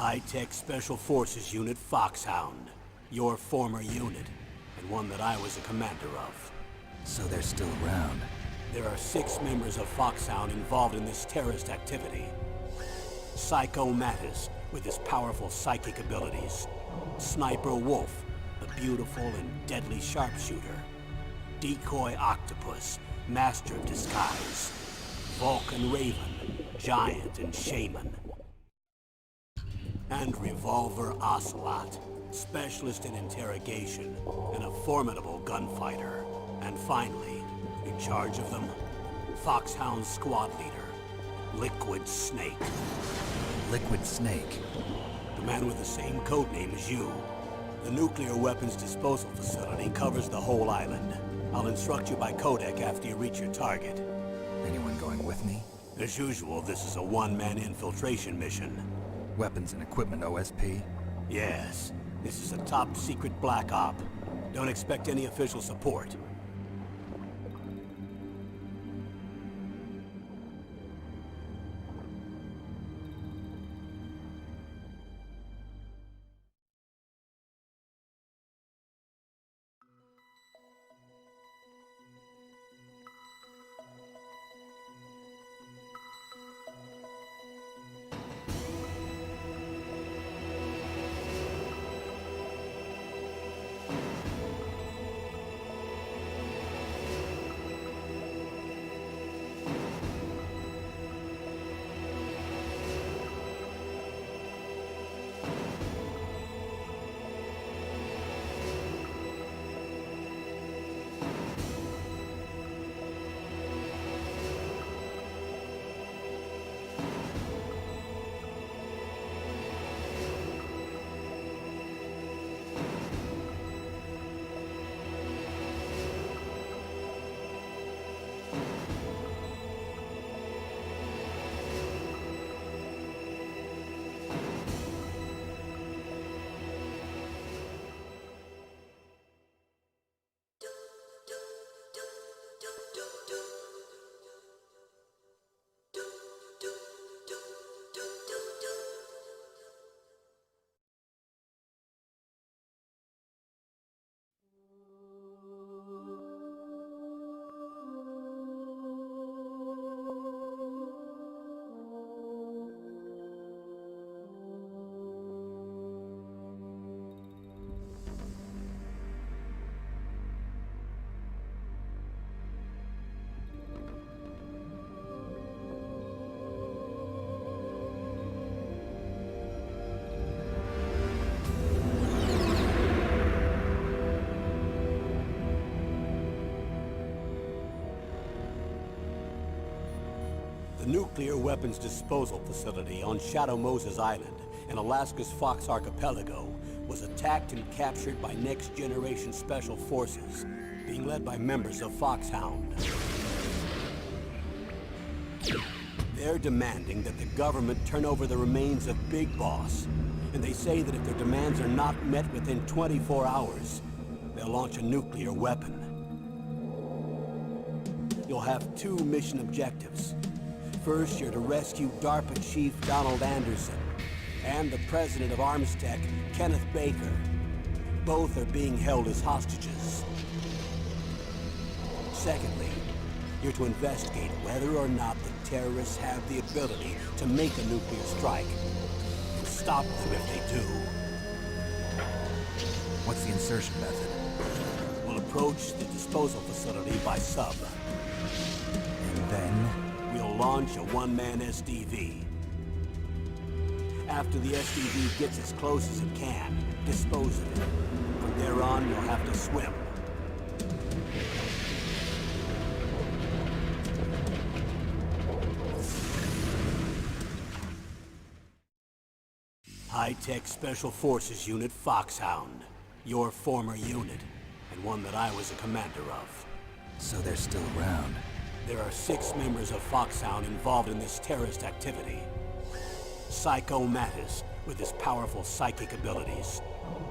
High-tech Special Forces Unit Foxhound. Your former unit, and one that I was a commander of. So they're still around. There are 6 members of Foxhound involved in this terrorist activity. Psycho Mattis, with his powerful psychic abilities. Sniper Wolf, the beautiful and deadly sharpshooter. Decoy Octopus, master of disguise. Vulcan Raven, giant and shaman. And Revolver Ocelot, specialist in interrogation and a formidable gunfighter. And finally, in charge of them, Foxhound squad leader, Liquid Snake. Liquid Snake? The man with the same codename as you. The nuclear weapons disposal facility covers the whole island. I'll instruct you by codec after you reach your target. Anyone going with me? As usual, this is a one-man infiltration mission. Weapons and equipment OSP? Yes. This is a top-secret black op. Don't expect any official support. The nuclear weapons disposal facility on Shadow Moses Island in Alaska's Fox Archipelago was attacked and captured by next-generation special forces, being led by members of Foxhound. They're demanding that the government turn over the remains of Big Boss, and they say that if their demands are not met within 24 hours, they'll launch a nuclear weapon. You'll have 2 mission objectives. First, you're to rescue DARPA Chief Donald Anderson and the President of Armstech, Kenneth Baker. Both are being held as hostages. Secondly, you're to investigate whether or not the terrorists have the ability to make a nuclear strike and stop them if they do. What's the insertion method? We'll approach the disposal facility by sub. And then? We'll launch a one-man SDV. After the SDV gets as close as it can, dispose of it. From there on, you'll have to swim. High-tech Special Forces Unit Foxhound. Your former unit, and one that I was a commander of. So they're still around. There are 6 members of Foxhound involved in this terrorist activity. Psycho Mattis, with his powerful psychic abilities.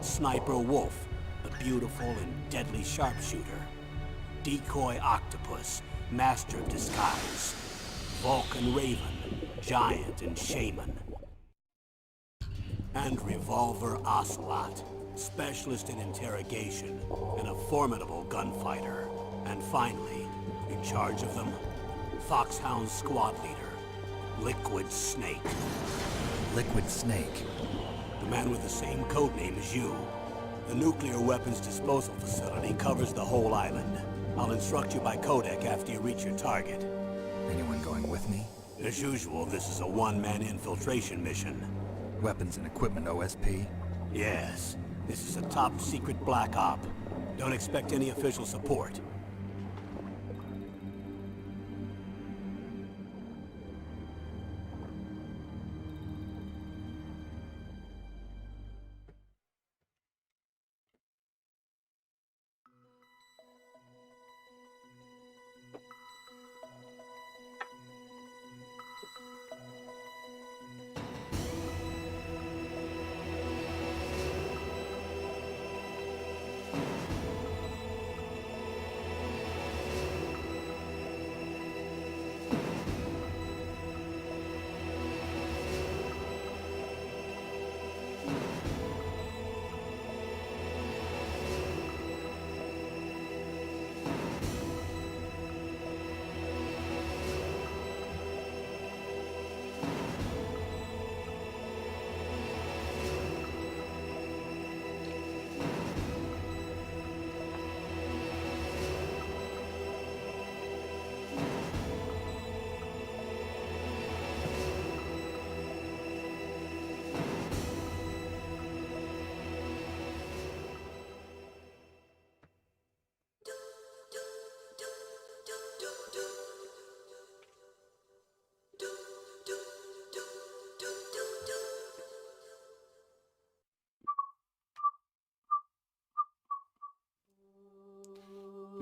Sniper Wolf, the beautiful and deadly sharpshooter. Decoy Octopus, master of disguise. Vulcan Raven, giant and shaman. And Revolver Ocelot, specialist in interrogation and a formidable gunfighter. And finally, in charge of them, Foxhound's squad leader, Liquid Snake. Liquid Snake. The man with the same codename as you. The nuclear weapons disposal facility covers the whole island. I'll instruct you by codec after you reach your target. Anyone going with me? As usual, this is a one-man infiltration mission. Weapons and equipment OSP? Yes, this is a top-secret black op. Don't expect any official support.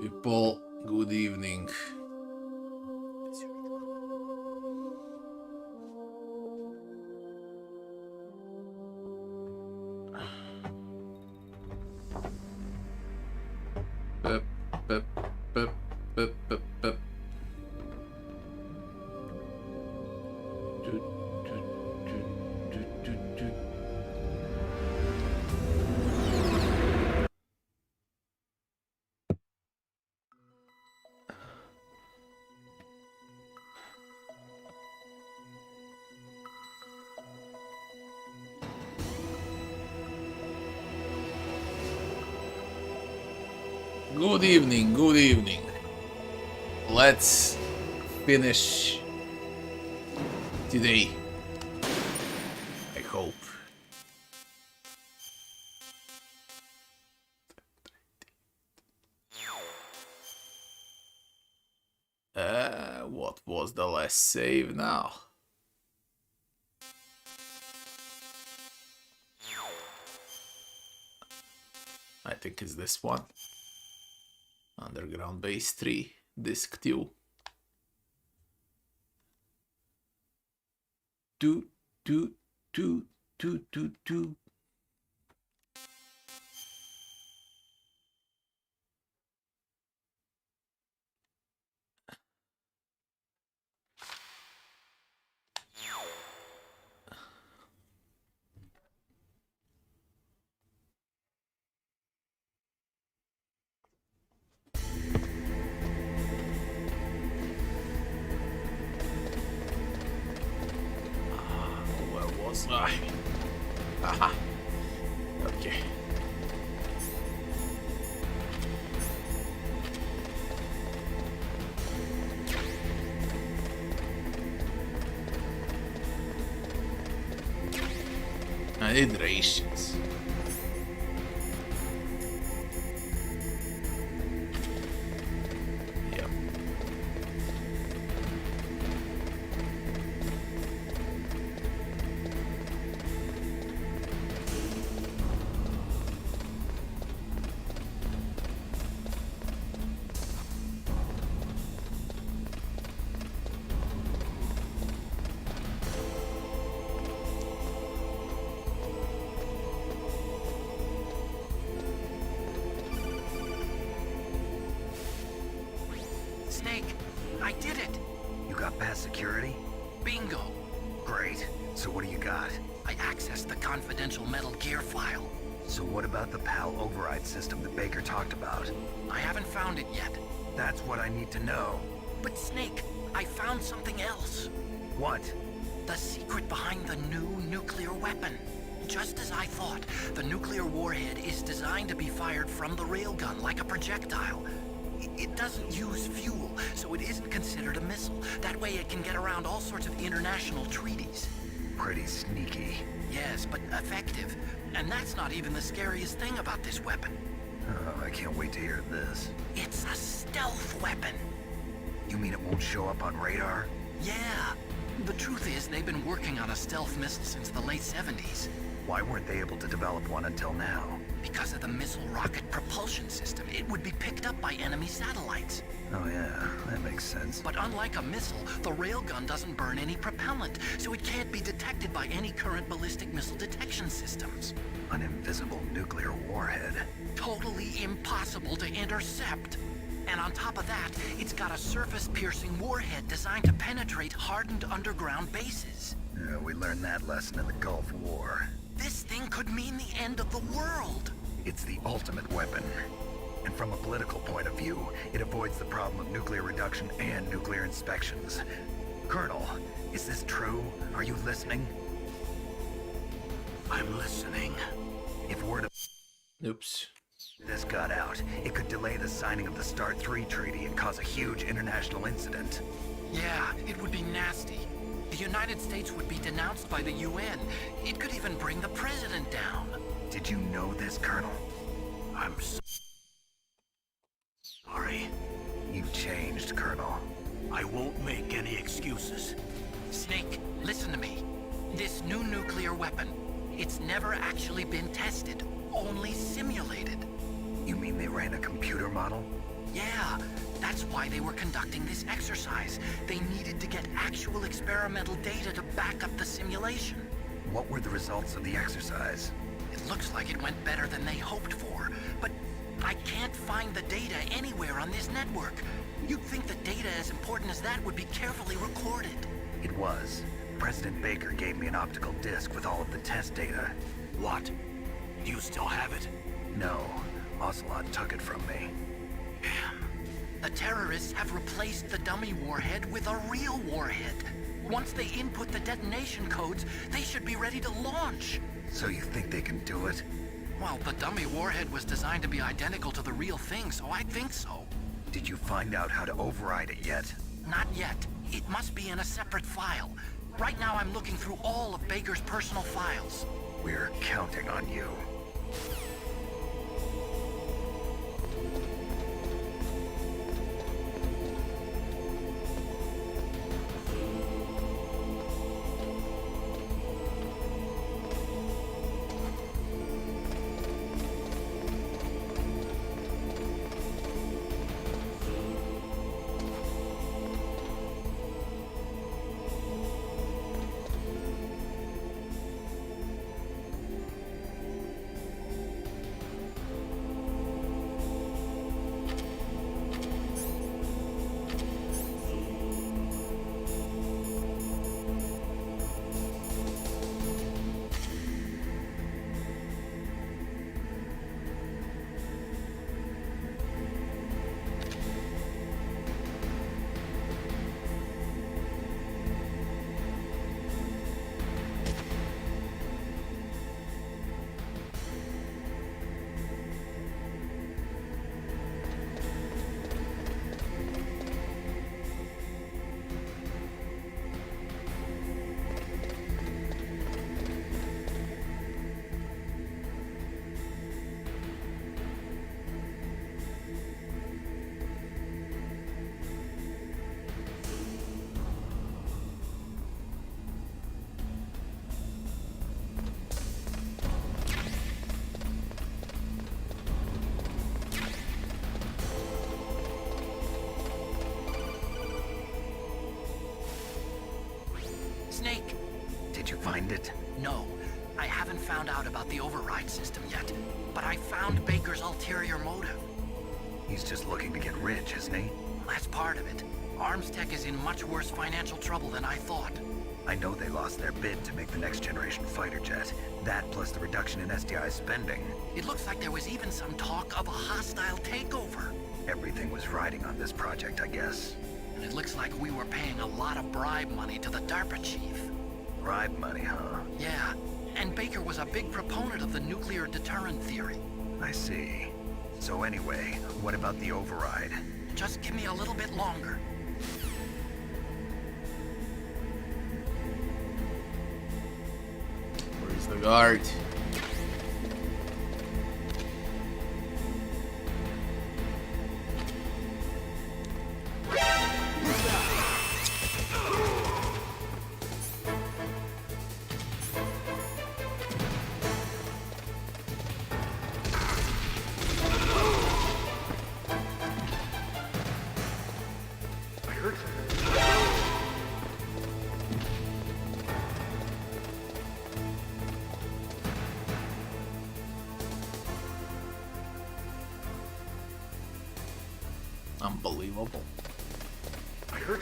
People, good evening. Pep, pep, pep, pep, pep, pep. Good evening, good evening. Let's finish today. I hope. What was the last save now? I think it's this one. Underground Base 3, Disc 2. Do, do, do, do, do, do. Where was I? Aha. Okay. I need rations. Yep. Snake, I did it! You got past security? Bingo! Great. So what do you got? I accessed the confidential Metal Gear file. So what about the PAL override system that Baker talked about? I haven't found it yet. That's what I need to know. But Snake, I found something else. What? The secret behind the new nuclear weapon. Just as I thought, the nuclear warhead is designed to be fired from the railgun like a projectile. It doesn't use fuel, so it isn't considered a missile. That way it can get around all sorts of international treaties. Pretty sneaky. Yes, but effective. And that's not even the scariest thing about this weapon. Oh, I can't wait to hear this. It's a stealth weapon. You mean it won't show up on radar? Yeah. The truth is, they've been working on a stealth missile since the late 70s. Why weren't they able to develop one until now? Because of the missile rocket propulsion system, it would be picked up by enemy satellites. Oh yeah, that makes sense. But unlike a missile, the railgun doesn't burn any propellant, so it can't be detected by any current ballistic missile detection systems. An invisible nuclear warhead. Totally impossible to intercept. And on top of that, it's got a surface-piercing warhead designed to penetrate hardened underground bases. Yeah, we learned that lesson in the Gulf War. This thing could mean the end of the world. It's the ultimate weapon. And from a political point of view, it avoids the problem of nuclear reduction and nuclear inspections. Colonel, is this true? Are you listening? I'm listening. If word of Oops. this got out, it could delay the signing of the START 3 treaty and cause a huge international incident. Yeah, it would be nasty. The United States would be denounced by the UN. It could even bring the president down. Did you know this, Colonel? I'm sorry. You've changed, Colonel. I won't make any excuses. Snake, listen to me. This new nuclear weapon, it's never actually been tested, only simulated. You mean they ran a computer model? Yeah, that's why they were conducting this exercise. They needed to get actual experimental data to back up the simulation. What were the results of the exercise? It looks like it went better than they hoped for, but I can't find the data anywhere on this network. You'd think the data as important as that would be carefully recorded. It was. President Baker gave me an optical disc with all of the test data. What? You still have it? No, Ocelot took it from me. The terrorists have replaced the dummy warhead with a real warhead. Once they input the detonation codes, they should be ready to launch. So you think they can do it? Well, the dummy warhead was designed to be identical to the real thing, so I think so. Did you find out how to override it yet? Not yet. It must be in a separate file. Right now I'm looking through all of Baker's personal files. We're counting on you. Snake! Did you find it? No, I haven't found out about the override system yet, but I found Baker's ulterior motive. He's just looking to get rich, isn't he? That's part of it. Arms Tech is in much worse financial trouble than I thought. I know they lost their bid to make the next generation fighter jet. That plus the reduction in SDI spending. It looks like there was even some talk of a hostile takeover. Everything was riding on this project, I guess. And it looks like we were paying a lot of bribe money to the DARPA chief. Bribe money, huh? Yeah, and Baker was a big proponent of the nuclear deterrent theory. I see. So anyway, what about the override? Just give me a little bit longer. Where's the guard? Unbelievable. I heard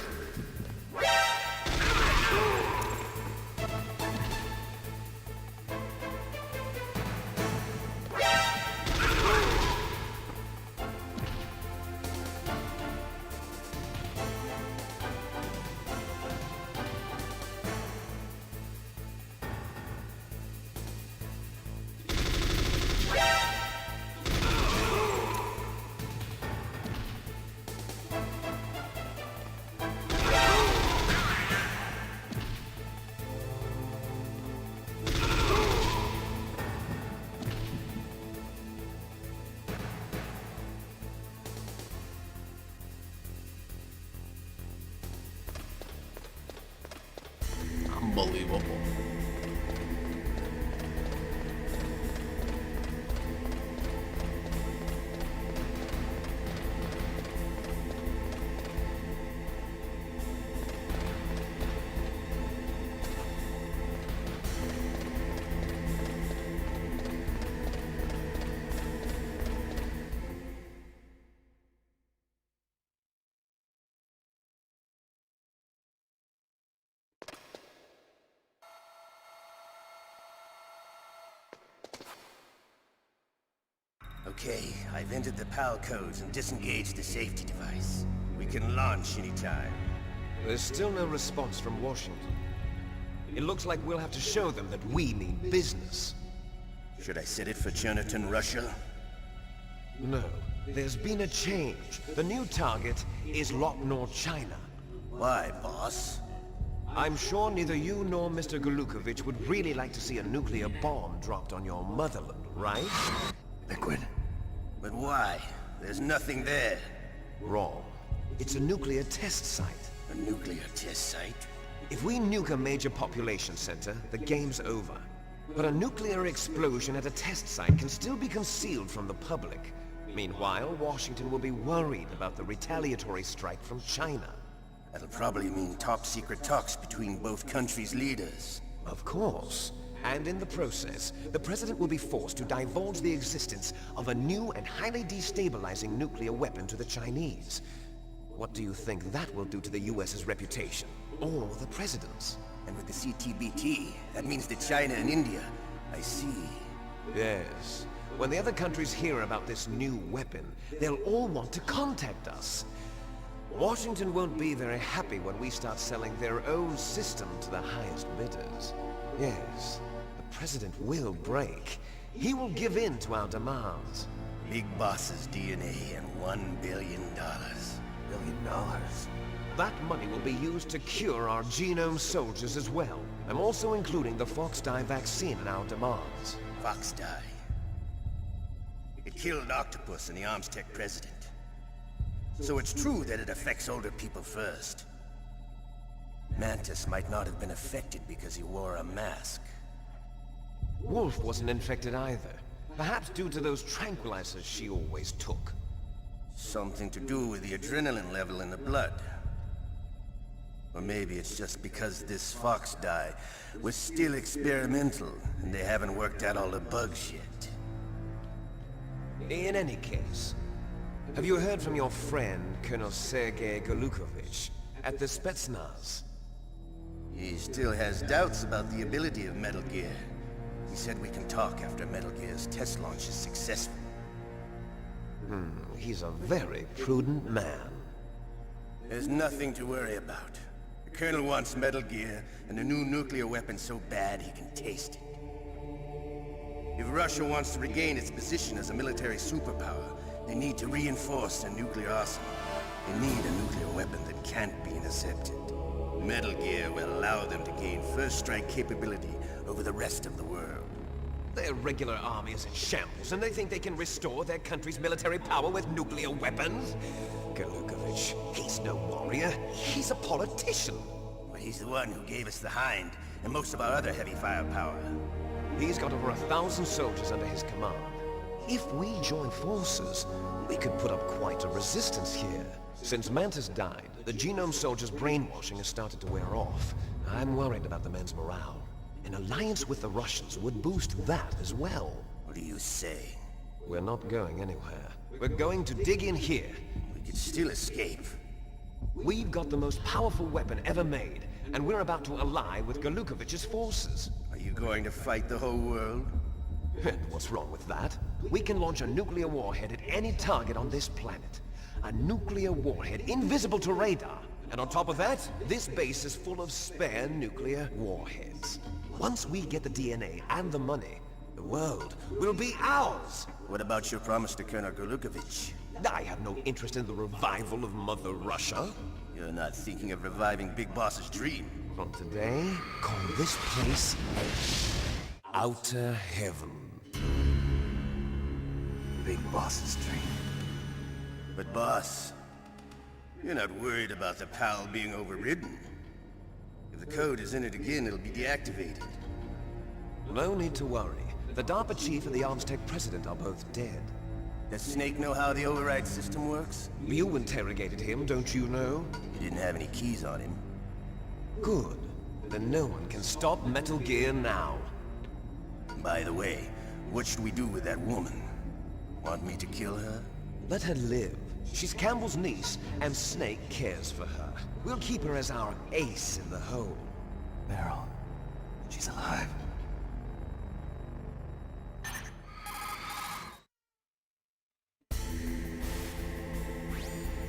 Unbelievable. Okay, I've entered the PAL codes and disengaged the safety device. We can launch anytime. There's still no response from Washington. It looks like we'll have to show them that we mean business. Should I set it for Cherniton, Russia? No, there's been a change. The new target is Locknor, China. Why, boss? I'm sure neither you nor Mr. Golukovich would really like to see a nuclear bomb dropped on your motherland, right? Liquid. But why? There's nothing there. Wrong. It's a nuclear test site. A nuclear test site? If we nuke a major population center, the game's over. But a nuclear explosion at a test site can still be concealed from the public. Meanwhile, Washington will be worried about the retaliatory strike from China. That'll probably mean top-secret talks between both countries' leaders. Of course. And in the process, the President will be forced to divulge the existence of a new and highly destabilizing nuclear weapon to the Chinese. What do you think that will do to the US's reputation? Or the President's? And with the CTBT, that means that China and India. I see. Yes. When the other countries hear about this new weapon, they'll all want to contact us. Washington won't be very happy when we start selling their own system to the highest bidders. Yes, the President will break. He will give in to our demands. Big Boss's DNA and $1 billion. $1 billion? That money will be used to cure our genome soldiers as well. I'm also including the Fox-Die vaccine in our demands. Fox-Die. It killed Octopus and the Armstech president. So it's true that it affects older people first. Mantis might not have been affected because he wore a mask. Wolf wasn't infected either. Perhaps due to those tranquilizers she always took. Something to do with the adrenaline level in the blood. Or maybe it's just because this Fox-Die was still experimental, and they haven't worked out all the bugs yet. In any case, have you heard from your friend, Colonel Sergei Golukovich, at the Spetsnaz? He still has doubts about the ability of Metal Gear. He said we can talk after Metal Gear's test launch is successful. He's a very prudent man. There's nothing to worry about. The Colonel wants Metal Gear and a new nuclear weapon so bad he can taste it. If Russia wants to regain its position as a military superpower, they need to reinforce their nuclear arsenal. They need a nuclear weapon that can't be intercepted. Metal Gear will allow them to gain first strike capability over the rest of the world. Their regular army is in shambles, and they think they can restore their country's military power with nuclear weapons? Galukovich, he's no warrior. He's a politician. Well, he's the one who gave us the Hind and most of our other heavy firepower. He's got over 1,000 soldiers under his command. If we join forces, we could put up quite a resistance here. Since Mantis died, the Genome Soldiers' brainwashing has started to wear off. I'm worried about the men's morale. An alliance with the Russians would boost that as well. What are you saying? We're not going anywhere. We're going to dig in here. We could still escape. We've got the most powerful weapon ever made, and we're about to ally with Galukovich's forces. Are you going to fight the whole world? And what's wrong with that? We can launch a nuclear warhead at any target on this planet. A nuclear warhead invisible to radar. And on top of that, this base is full of spare nuclear warheads. Once we get the DNA and the money, the world will be ours! What about your promise to Colonel Galukovich? I have no interest in the revival of Mother Russia. You're not thinking of reviving Big Boss's dream. From today, call this place Outer Heaven. Big Boss's dream. But boss, you're not worried about the PAL being overridden. If the code is entered again, it'll be deactivated. No need to worry. The DARPA chief and the ArmsTech president are both dead. Does Snake know how the override system works? You interrogated him, don't you know? He didn't have any keys on him. Good. Then no one can stop Metal Gear now. By the way, what should we do with that woman? Want me to kill her? Let her live. She's Campbell's niece, and Snake cares for her. We'll keep her as our ace in the hole. Meryl, she's alive.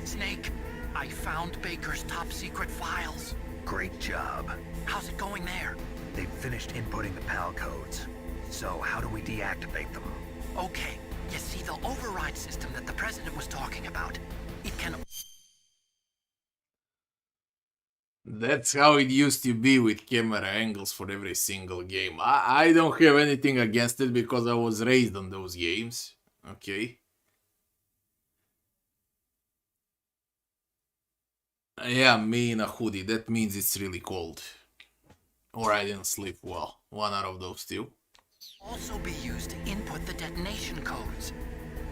Snake, I found Baker's top-secret files. Great job. How's it going there? They've finished inputting the PAL codes. So how do we deactivate them? Okay, you see the override system that the President was talking about? It can... That's how it used to be with camera angles for every single game. I don't have anything against it because I was raised on those games. Okay. Yeah, me in a hoodie. That means it's really cold. Or I didn't sleep well. One out of those two. also be used to input the detonation codes.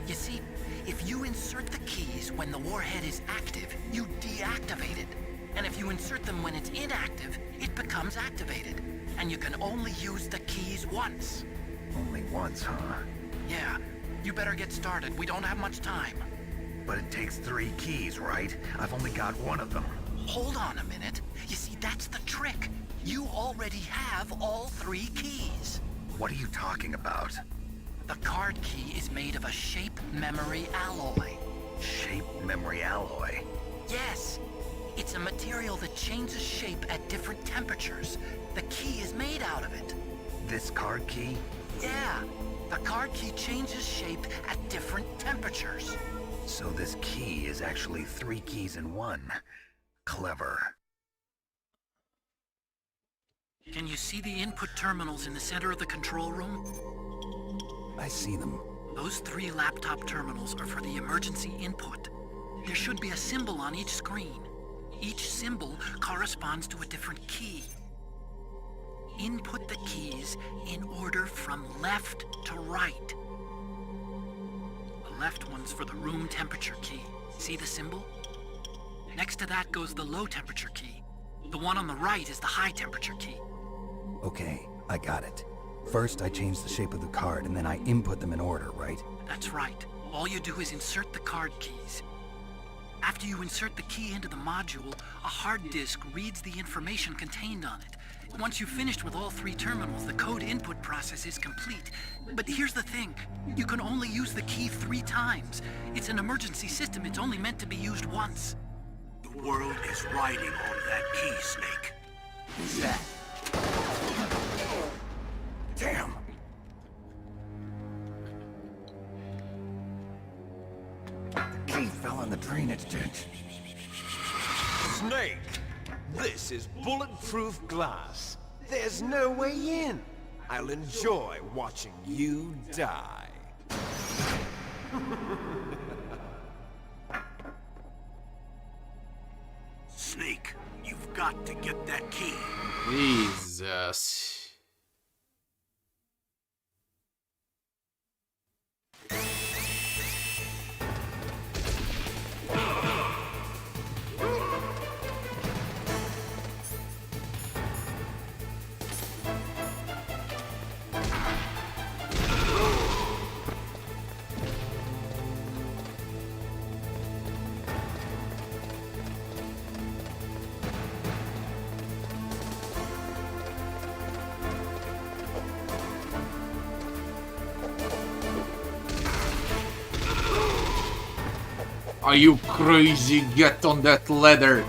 You see, if you insert the keys when the warhead is active, you deactivate it. And if you insert them when it's inactive, it becomes activated. And you can only use the keys once. Only once, huh? Yeah, you better get started. We don't have much time. But it takes 3 keys, right? I've only got 1 of them. Hold on a minute. You see, that's the trick. You already have all 3 keys. What are you talking about? The card key is made of a shape memory alloy. Shape memory alloy? Yes. It's a material that changes shape at different temperatures. The key is made out of it. This card key? Yeah. The card key changes shape at different temperatures. So this key is actually 3 keys in 1. Clever. Can you see the input terminals in the center of the control room? I see them. Those 3 laptop terminals are for the emergency input. There should be a symbol on each screen. Each symbol corresponds to a different key. Input the keys in order from left to right. The left one's for the room temperature key. See the symbol? Next to that goes the low temperature key. The one on the right is the high temperature key. Okay, I got it. First, I change the shape of the card, and then I input them in order, right? That's right. All you do is insert the card keys. After you insert the key into the module, a hard disk reads the information contained on it. Once you've finished with all 3 terminals, the code input process is complete. But here's the thing. You can only use the key 3 times. It's an emergency system. It's only meant to be used once. The world is riding on that key, Snake. Who's that? Damn! The key fell in the drainage ditch. Snake! This is bulletproof glass. There's no way in. I'll enjoy watching you die. Snake, you've got to get that key. Jesus. Are you crazy? Get on that ladder.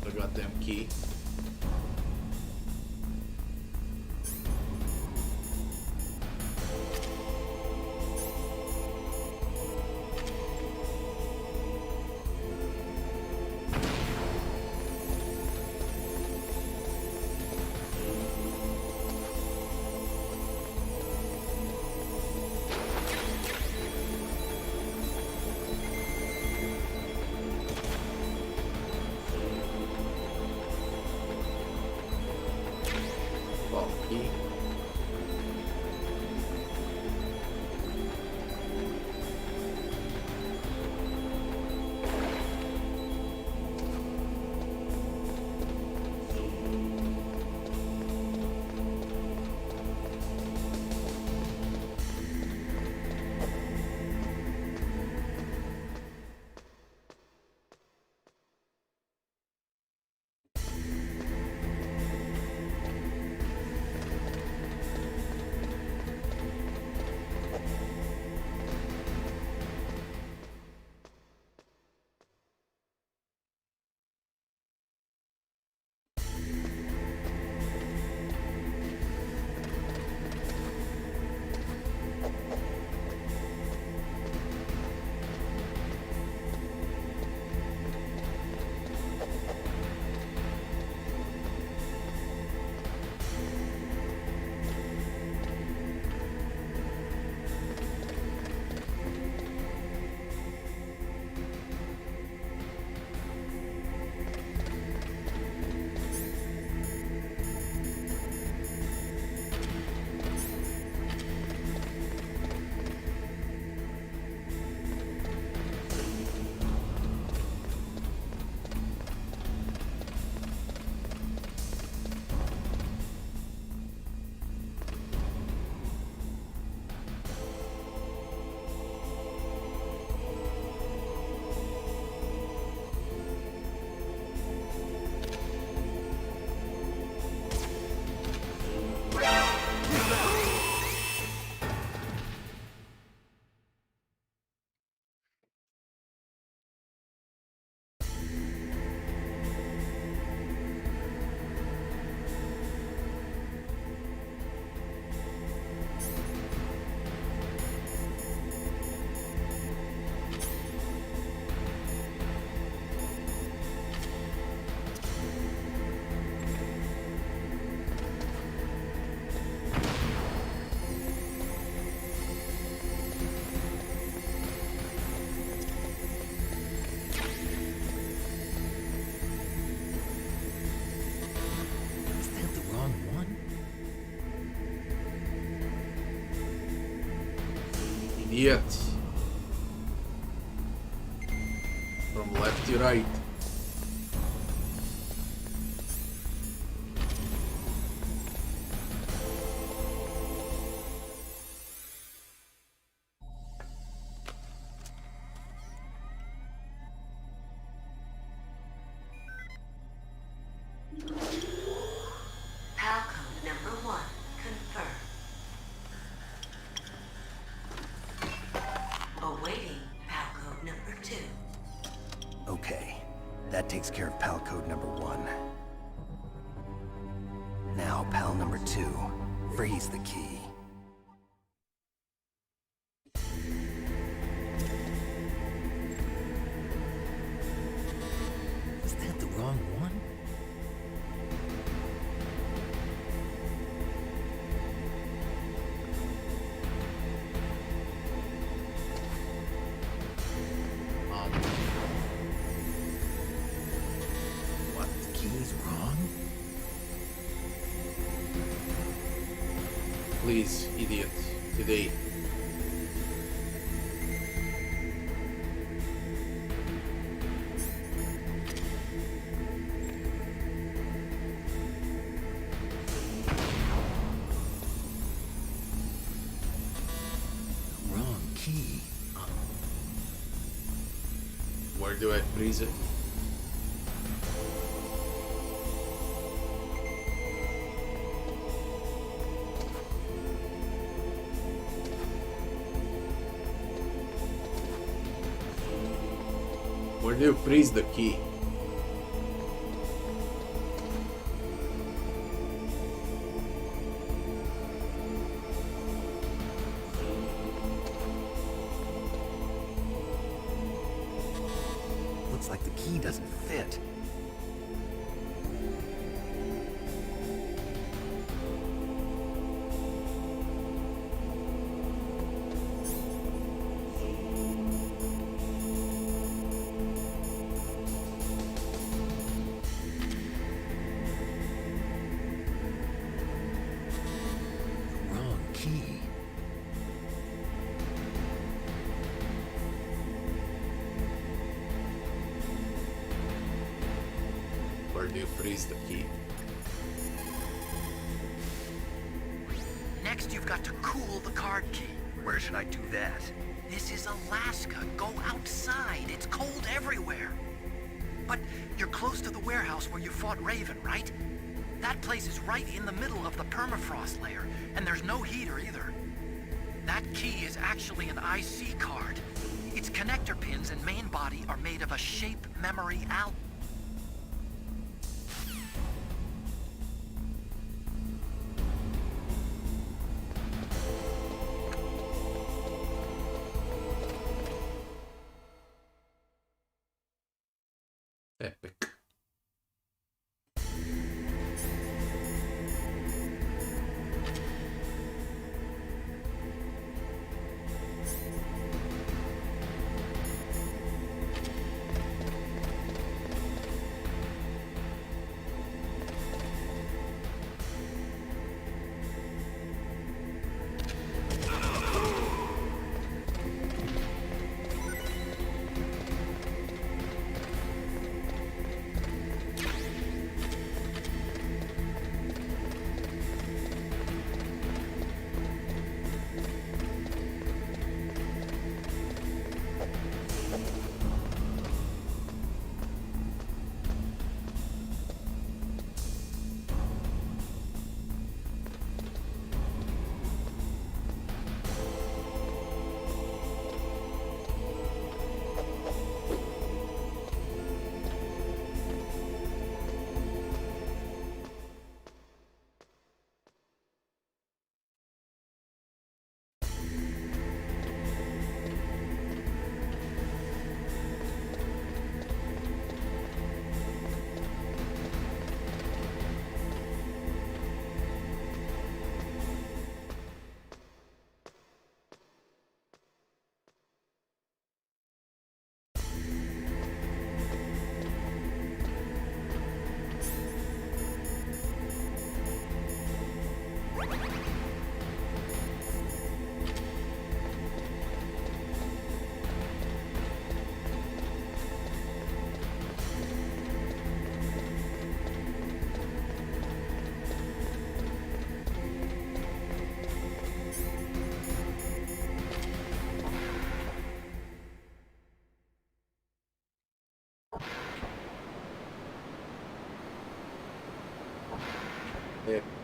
The goddamn key. Idiot. From left to right. PAL code number 1 confirmed. Awaiting PAL code number 2. Okay, that takes care of PAL code number 1. Now, PAL number 2. Freeze the key. Is that the wrong one? What? The key's wrong? Please, idiot. Today. Wrong key. Where do I freeze it? Where do you freeze the key? Looks like the key doesn't fit. Wrong key. Where do you freeze the key? Next, you've got to cool the card key. Where should I do that? This is Alaska. Go outside. It's cold everywhere. But you're close to the warehouse where you fought Raven, right? That place is right in the middle of the permafrost layer, and there's no heater either. That key is actually an IC card. Its connector pins and main body are made of a shape memory alloy. Epic.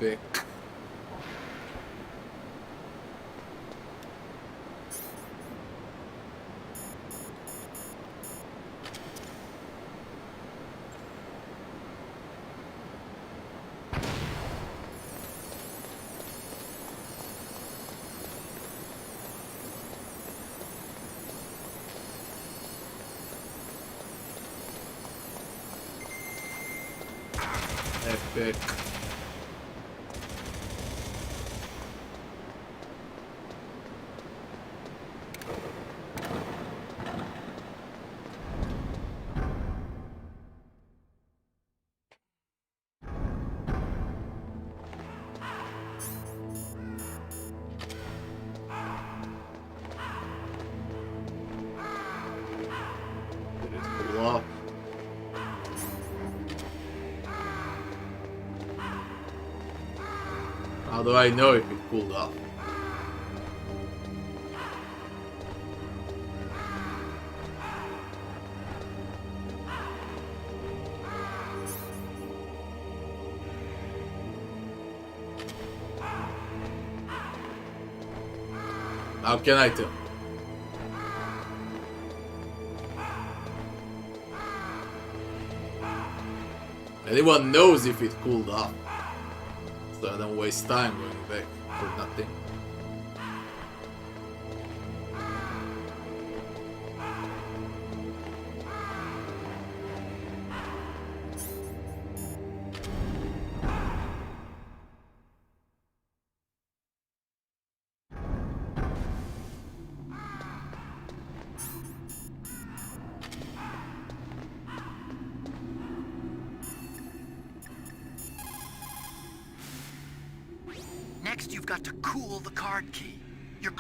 Epic. Epic. Did it pull up? How do I know if it cooled off? How can I tell? Anyone knows if it cooled off? So I don't waste time going back for nothing. Next, you've got to cool the card key. Your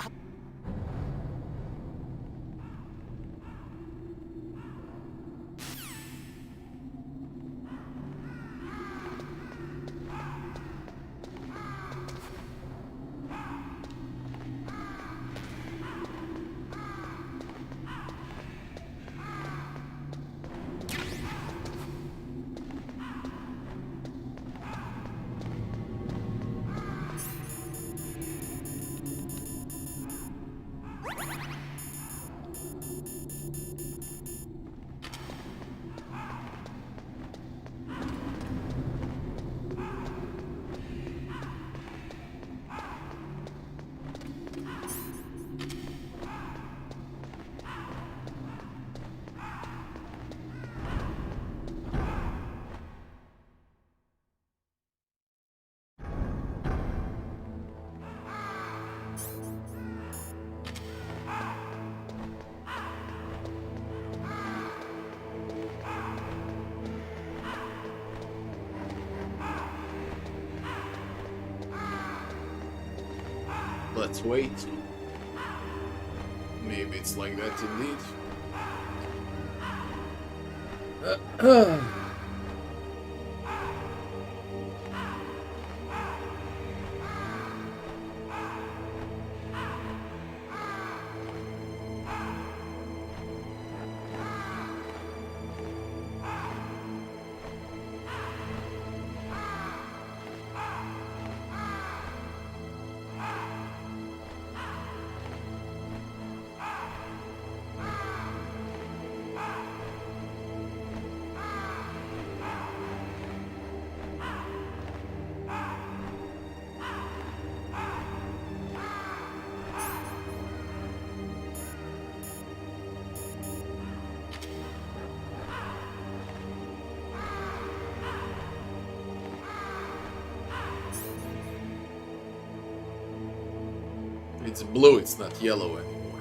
Let's wait. Maybe it's like that indeed. It's blue, it's not yellow anymore.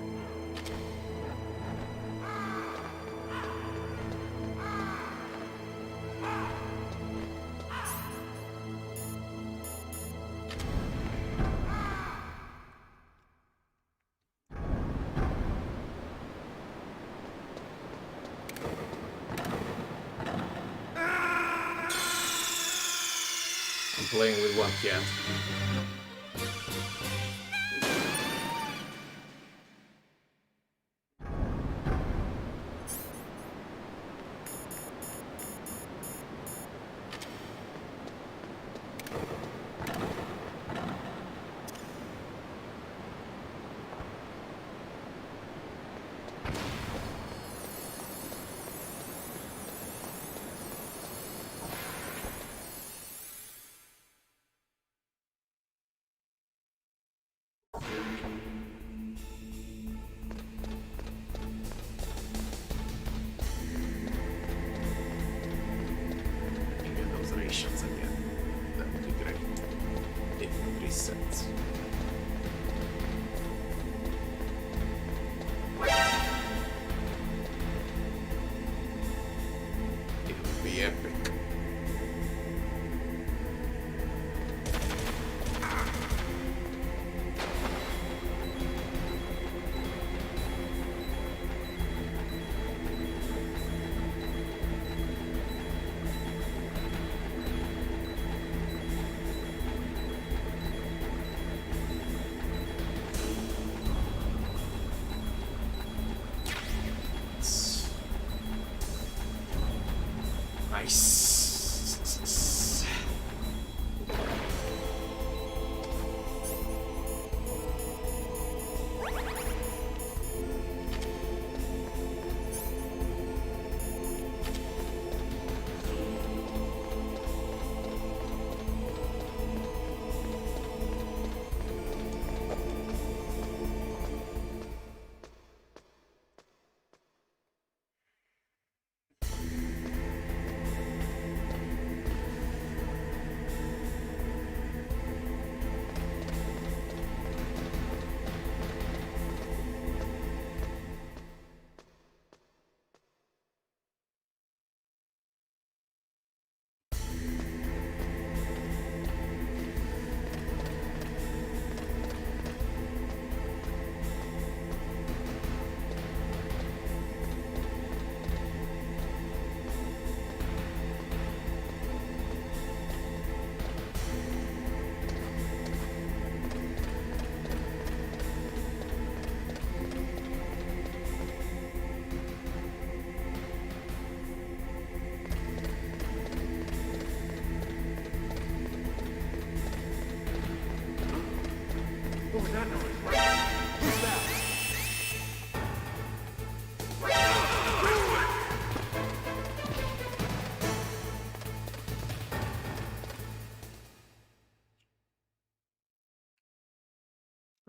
I'm playing with one cat. Nice.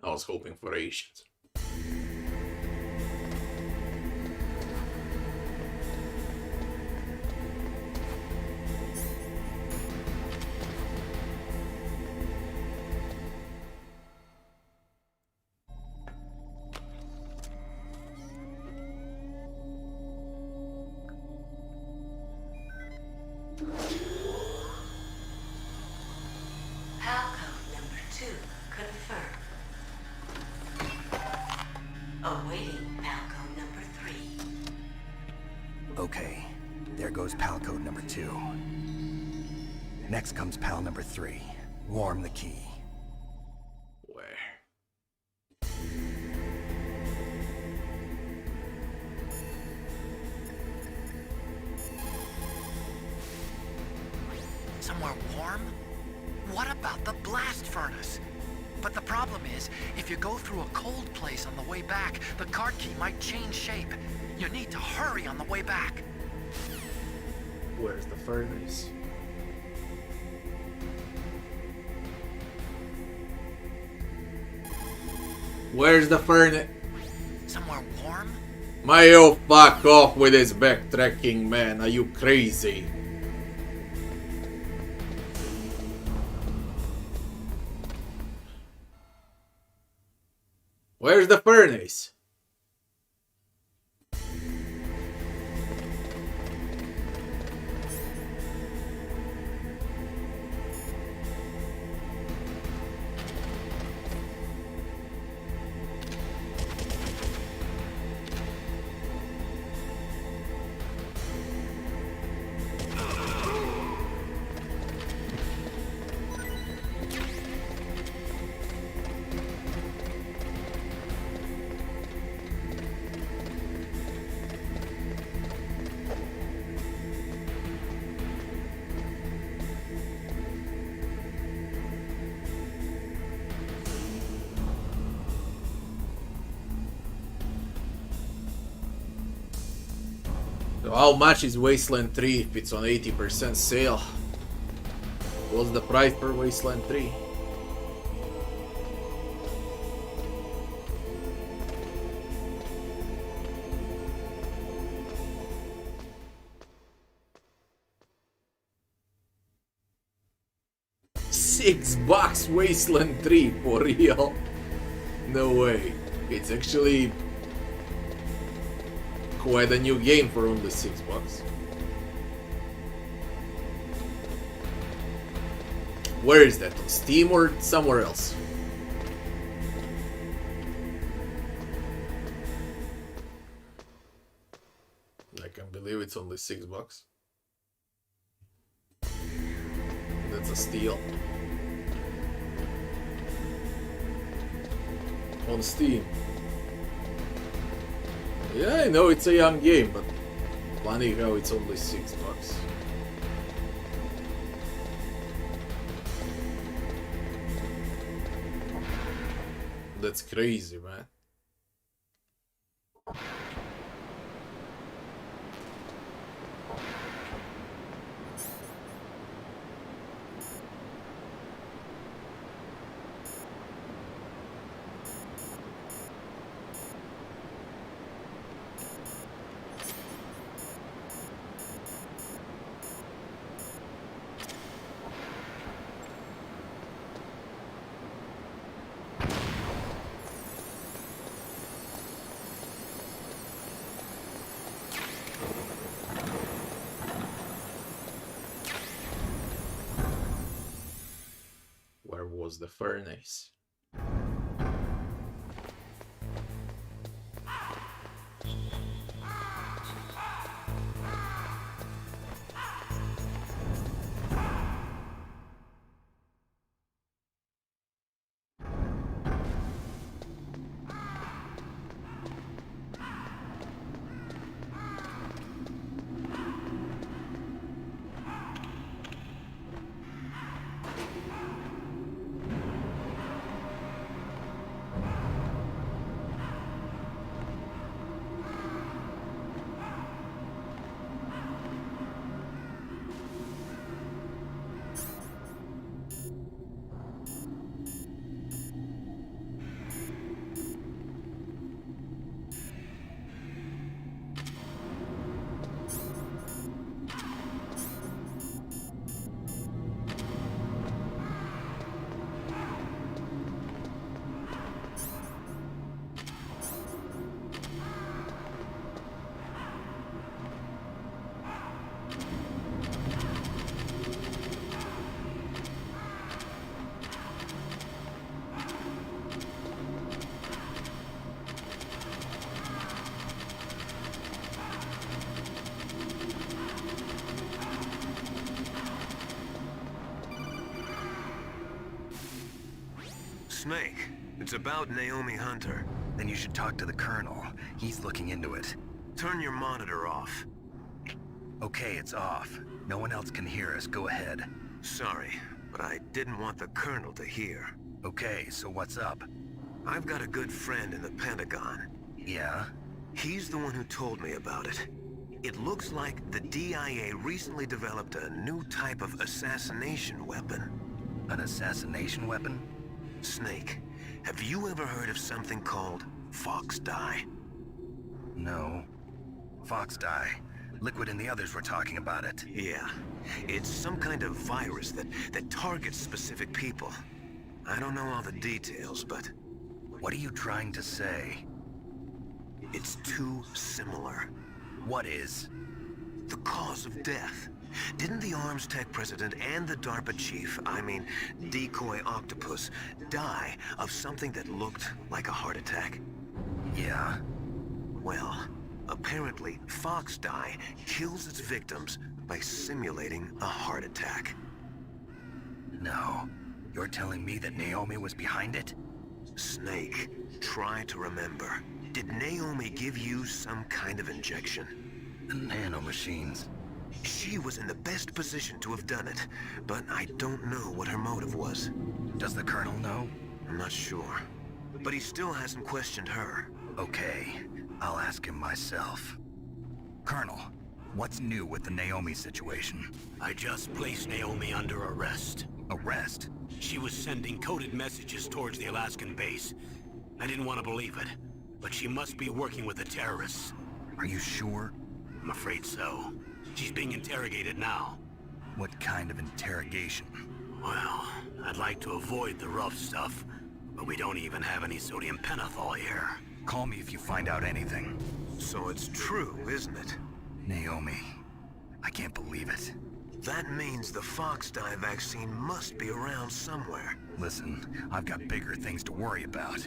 I was hoping for Asians. PAL code number 2 confirmed. Awaiting PAL code number 3. Okay, there goes PAL code number 2. Next comes PAL number 3. Warm the key. Where? Somewhere warm? What about the blast furnace? But the problem is, if you go through a cold place on the way back, the card key might change shape. You need to hurry on the way back. Where's the furnace? Where's the furnace? Somewhere warm? Mayo, fuck off with his backtracking, man. Are you crazy? Where's the furnace? So how much is Wasteland 3 if it's on 80% sale? What's the price for Wasteland 3? $6 Wasteland 3 for real? No way. It's actually quite a new game for only $6. Where is that? On Steam or somewhere else? I can't believe it's only $6. That's a steal. On Steam. Yeah, I know it's a young game, but funny how it's only $6. That's crazy, man. Where was the furnace? Snake, it's about Naomi Hunter. Then you should talk to the Colonel. He's looking into it. Turn your monitor off. Okay, it's off. No one else can hear us. Go ahead. Sorry, but I didn't want the Colonel to hear. Okay, so what's up? I've got a good friend in the Pentagon. Yeah? He's the one who told me about it. It looks like the DIA recently developed a new type of assassination weapon. An assassination weapon? Snake, have you ever heard of something called Fox Dye? No. Fox dye. Liquid and the others were talking about it. Yeah. It's some kind of virus that targets specific people. I don't know all the details, but... What are you trying to say? It's too similar. What is? The cause of death. Didn't the Arms Tech president and the DARPA chief, I mean, Decoy Octopus, die of something that looked like a heart attack? Yeah? Well, apparently Fox Dye kills its victims by simulating a heart attack. No. You're telling me that Naomi was behind it? Snake, try to remember. Did Naomi give you some kind of injection? The nanomachines. She was in the best position to have done it, but I don't know what her motive was. Does the Colonel know? I'm not sure. But he still hasn't questioned her. Okay, I'll ask him myself. Colonel, what's new with the Naomi situation? I just placed Naomi under arrest. Arrest? She was sending coded messages towards the Alaskan base. I didn't want to believe it, but she must be working with the terrorists. Are you sure? I'm afraid so. She's being interrogated now. What kind of interrogation? Well, I'd like to avoid the rough stuff, but we don't even have any sodium pentothal here. Call me if you find out anything. So it's true, isn't it? Naomi, I can't believe it. That means the Fox Dye vaccine must be around somewhere. Listen, I've got bigger things to worry about.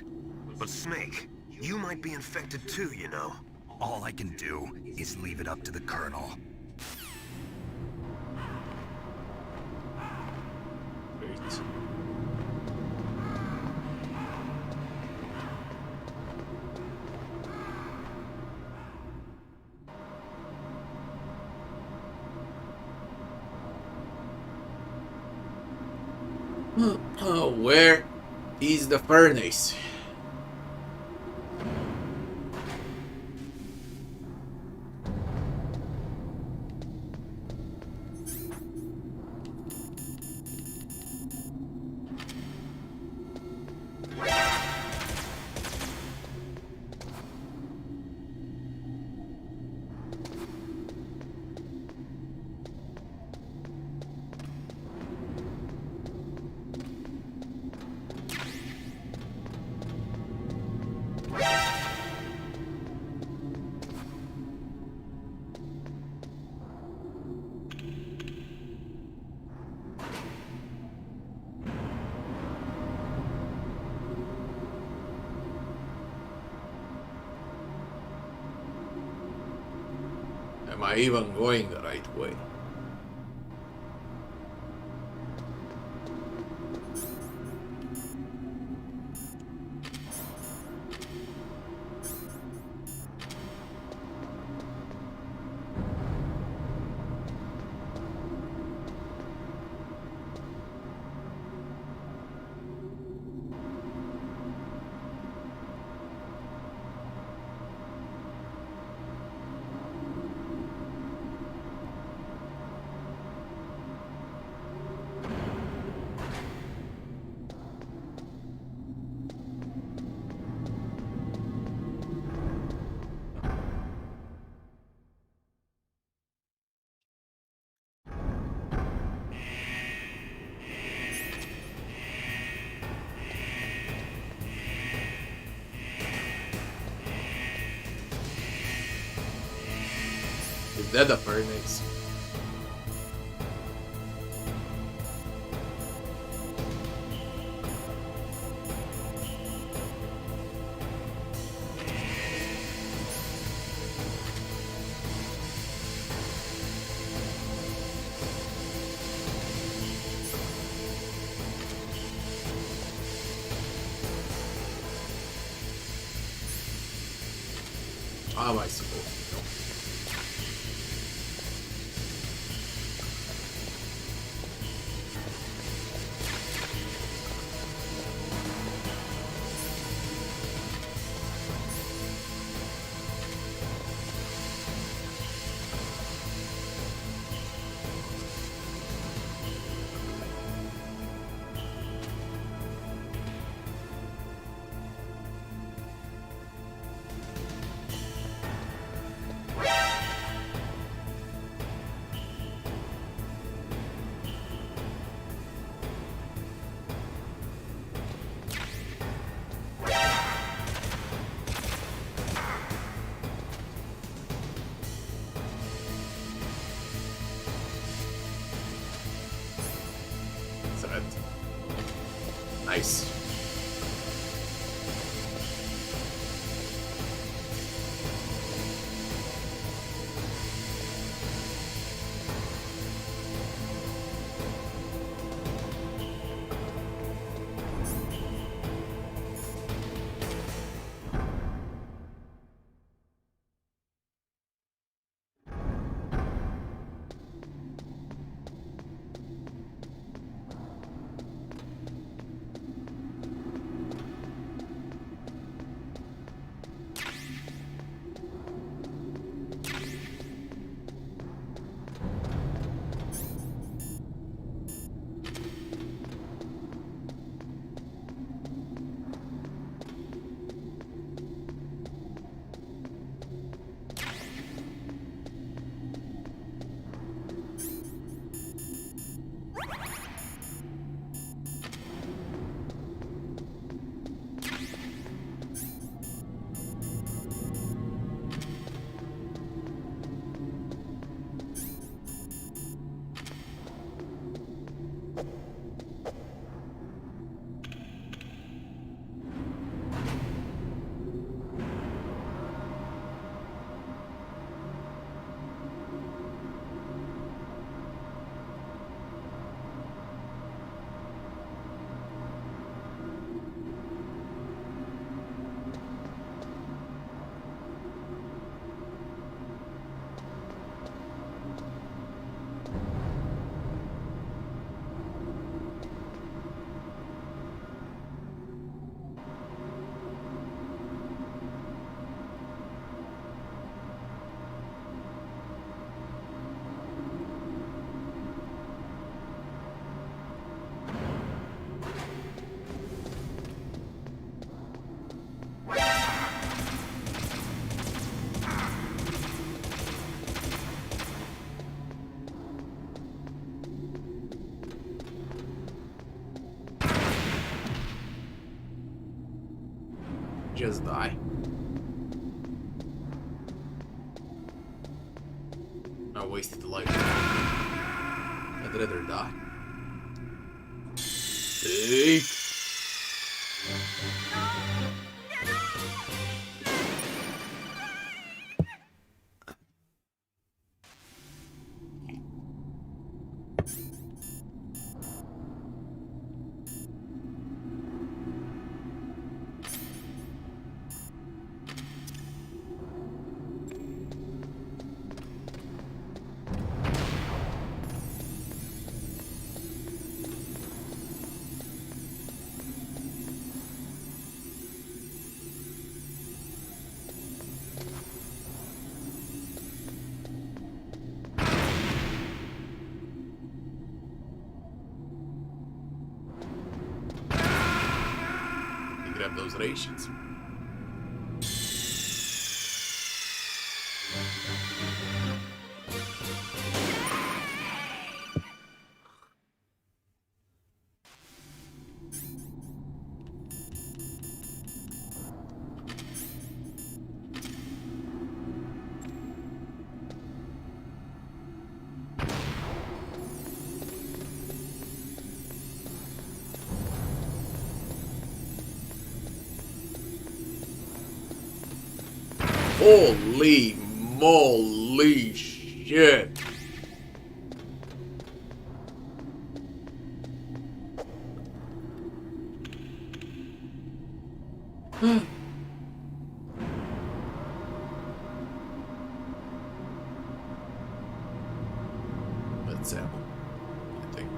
But Snake, you might be infected too, you know. All I can do is leave it up to the Colonel. Great. Where is the furnace? Am I even going the right way? Is that a furnace? How am I supposed to know? Nice. Just die. I wasted life. I'd rather die. Take. those rations. Holy moly shit! That's ammo, I think.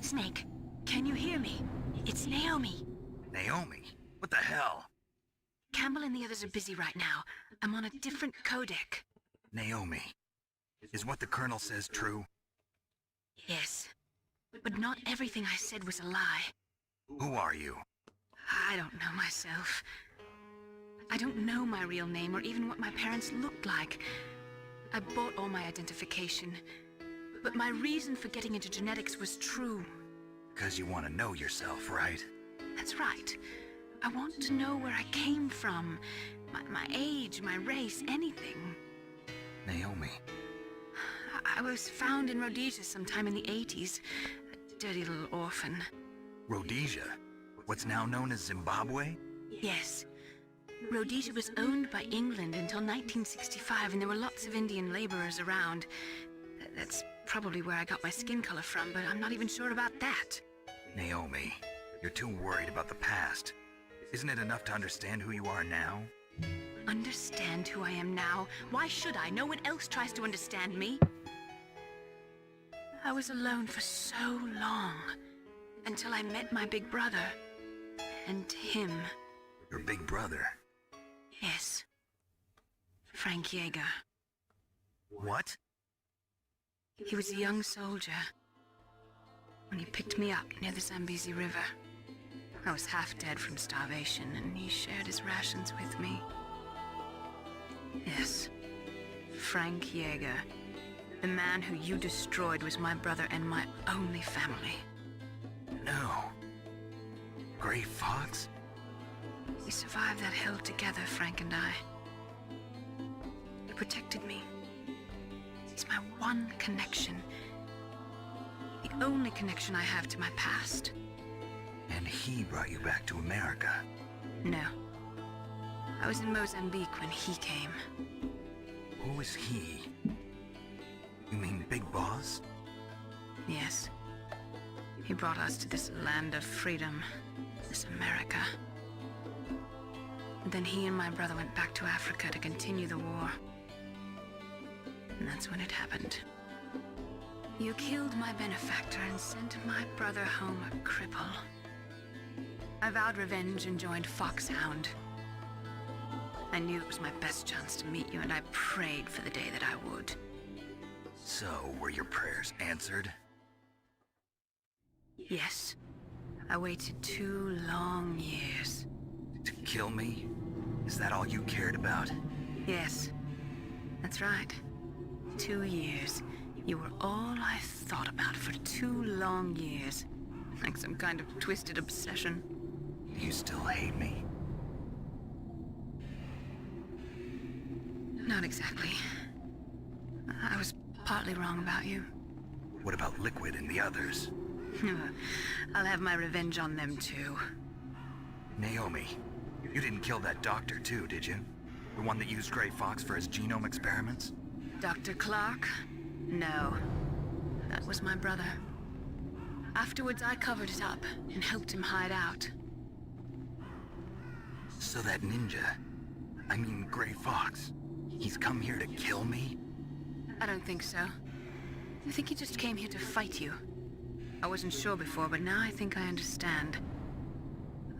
Snake, can you hear me? It's Naomi. Naomi? What the hell? Campbell and the others are busy right now. I'm on a different codec. Naomi, is what the Colonel says true? Yes. But not everything I said was a lie. Who are you? I don't know myself. I don't know my real name or even what my parents looked like. I bought all my identification. But my reason for getting into genetics was true. Because you want to know yourself, right? That's right. I want to know where I came from. My age, my race, anything. Naomi. I was found in Rhodesia sometime in the 80s. A dirty little orphan. Rhodesia? What's now known as Zimbabwe? Yes. Rhodesia was owned by England until 1965, and there were lots of Indian laborers around. That's probably where I got my skin color from, but I'm not even sure about that. Naomi, you're too worried about the past. Isn't it enough to understand who you are now? Understand who I am now? Why should I? No one else tries to understand me. I was alone for so long, until I met my big brother. And him. Your big brother? Yes. Frank Yeager. What? He was a young soldier when he picked me up near the Zambezi River. I was half dead from starvation, and he shared his rations with me. Yes, Frank Yeager. The man who you destroyed was my brother and my only family. No. Gray Fox? We survived that hell together, Frank and I. He protected me. He's my one connection. The only connection I have to my past. And he brought you back to America? No. I was in Mozambique when he came. Who is he? You mean Big Boss? Yes. He brought us to this land of freedom, this America. And then he and my brother went back to Africa to continue the war. And that's when it happened. You killed my benefactor and sent my brother home a cripple. I vowed revenge and joined Foxhound. I knew it was my best chance to meet you, and I prayed for the day that I would. So, were your prayers answered? Yes. I waited 2 long years. To kill me? Is that all you cared about? Yes. That's right. 2 years. You were all I thought about for 2 long years. Like some kind of twisted obsession. You still hate me? Not exactly. I was partly wrong about you. What about Liquid and the others? I'll have my revenge on them too. Naomi, you didn't kill that doctor too, did you? The one that used Grey Fox for his genome experiments? Dr. Clark? No. That was my brother. Afterwards, I covered it up and helped him hide out. So that ninja, I mean Grey Fox, he's come here to kill me? I don't think so. I think he just came here to fight you. I wasn't sure before, but now I think I understand.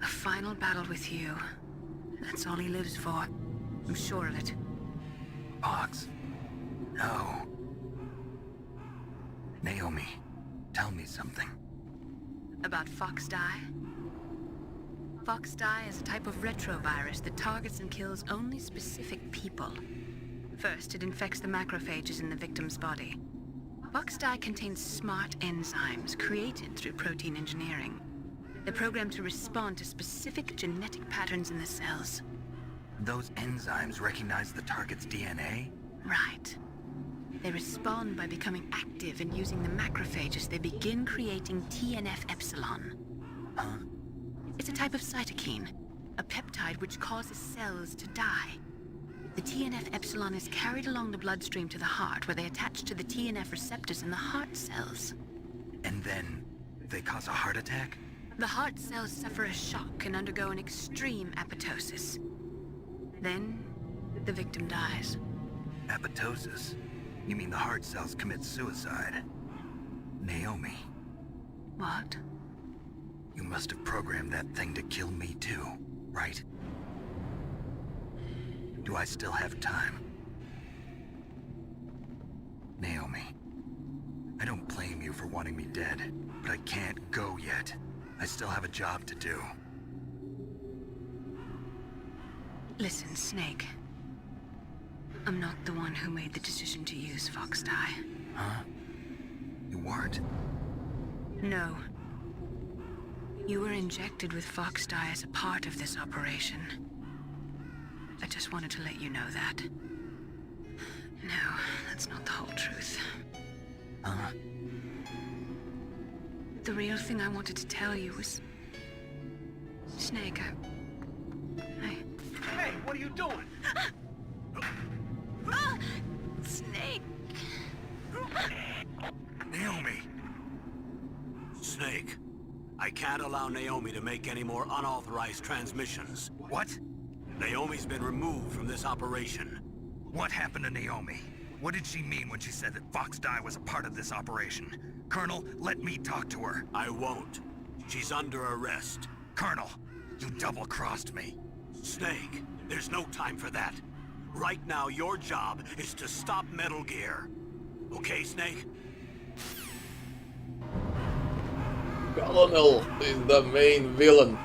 A final battle with you. That's all he lives for. I'm sure of it. Fox? No. Naomi, tell me something. About Fox Die? Fox Die is a type of retrovirus that targets and kills only specific people. First, it infects the macrophages in the victim's body. Fox Die contains smart enzymes created through protein engineering. They're programmed to respond to specific genetic patterns in the cells. Those enzymes recognize the target's DNA? Right. They respond by becoming active and using the macrophages. They begin creating TNF-epsilon. Huh? It's a type of cytokine, a peptide which causes cells to die. The TNF-epsilon is carried along the bloodstream to the heart, where they attach to the TNF receptors in the heart cells. And then they cause a heart attack? The heart cells suffer a shock and undergo an extreme apoptosis. Then, the victim dies. Apoptosis? You mean the heart cells commit suicide? Naomi. What? You must have programmed that thing to kill me too, right? Do I still have time? Naomi, I don't blame you for wanting me dead, but I can't go yet. I still have a job to do. Listen, Snake. I'm not the one who made the decision to use Fox Die. Huh? You weren't? No. You were injected with Fox Die as a part of this operation. I just wanted to let you know that. No, that's not the whole truth. Huh? The real thing I wanted to tell you was... Snake, Hey, what are you doing? Snake! Naomi! Snake, I can't allow Naomi to make any more unauthorized transmissions. What? Naomi's been removed from this operation. What happened to Naomi? What did she mean when she said that Fox Die was a part of this operation? Colonel, let me talk to her. I won't. She's under arrest. Colonel, you double-crossed me. Snake, there's no time for that. Right now, your job is to stop Metal Gear. Okay, Snake? Colonel is the main villain.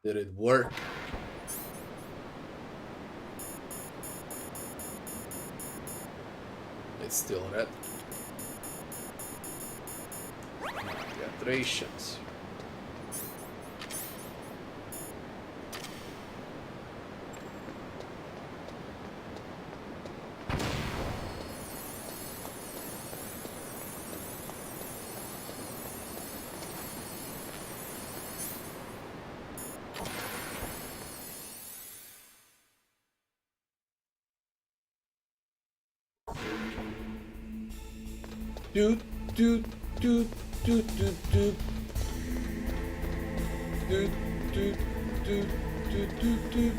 Did it work? It's still red. Got rations. Doot, doot, doot, doot, doot, doot. Doot, doot, doot, doot, doot, doot.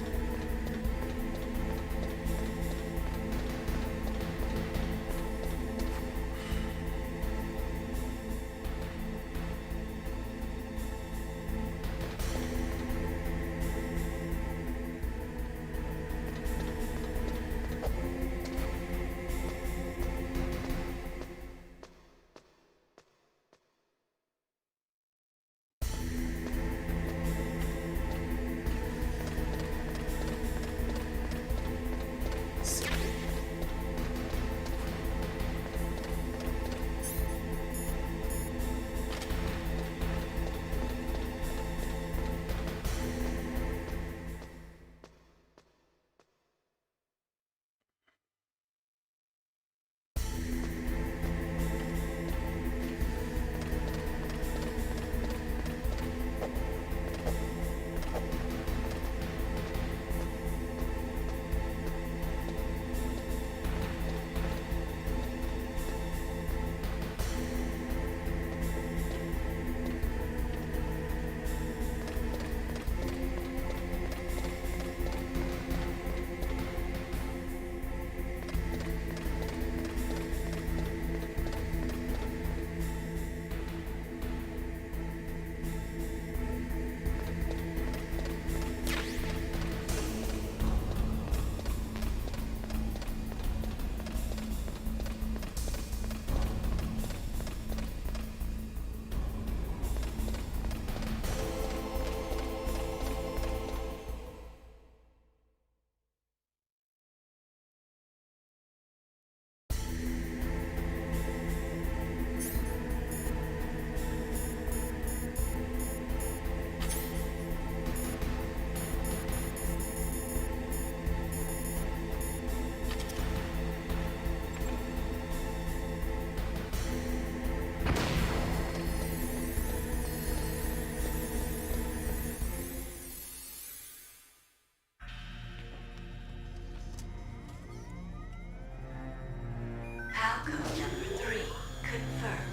Palcode number 3 confirmed.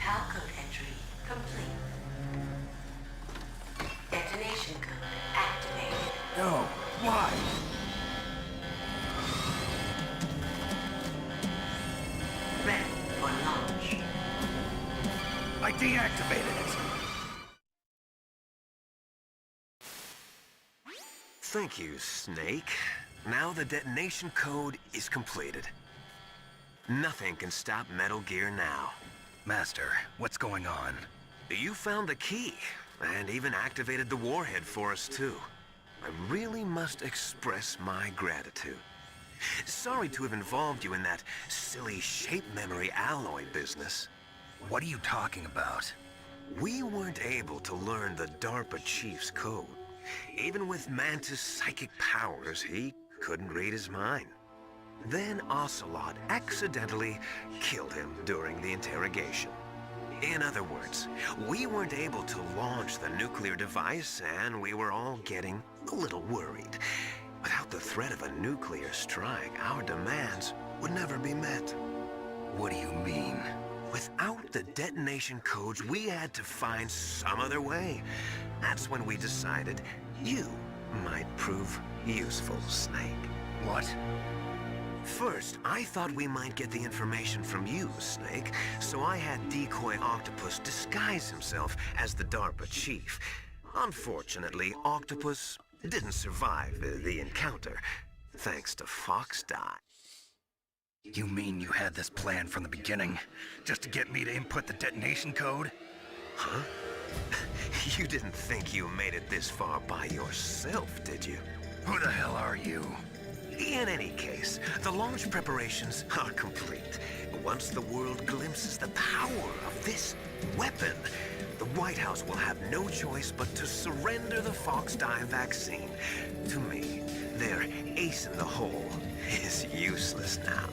Palcode entry complete. Detonation code activated. No, why? Ready for launch. I deactivated it. Thank you, Snake. Now the detonation code is completed. Nothing can stop Metal Gear now. Master, what's going on? You found the key, and even activated the warhead for us, too. I really must express my gratitude. Sorry to have involved you in that silly shape memory alloy business. What are you talking about? We weren't able to learn the DARPA chief's code. Even with Mantis' psychic powers, he couldn't read his mind. Then Ocelot accidentally killed him during the interrogation. In other words, we weren't able to launch the nuclear device, and we were all getting a little worried. Without the threat of a nuclear strike, our demands would never be met. What do you mean? Without the detonation codes, we had to find some other way. That's when we decided you might prove useful, Snake. What? First, I thought we might get the information from you, Snake, so I had Decoy Octopus disguise himself as the DARPA chief. Unfortunately, Octopus didn't survive the encounter, thanks to Fox Die. You mean you had this plan from the beginning? Just to get me to input the detonation code? Huh? You didn't think you made it this far by yourself, did you? Who the hell are you? In any case, the launch preparations are complete. Once the world glimpses the power of this weapon, the White House will have no choice but to surrender the Fox Die vaccine. To me, their ace in the hole is useless now.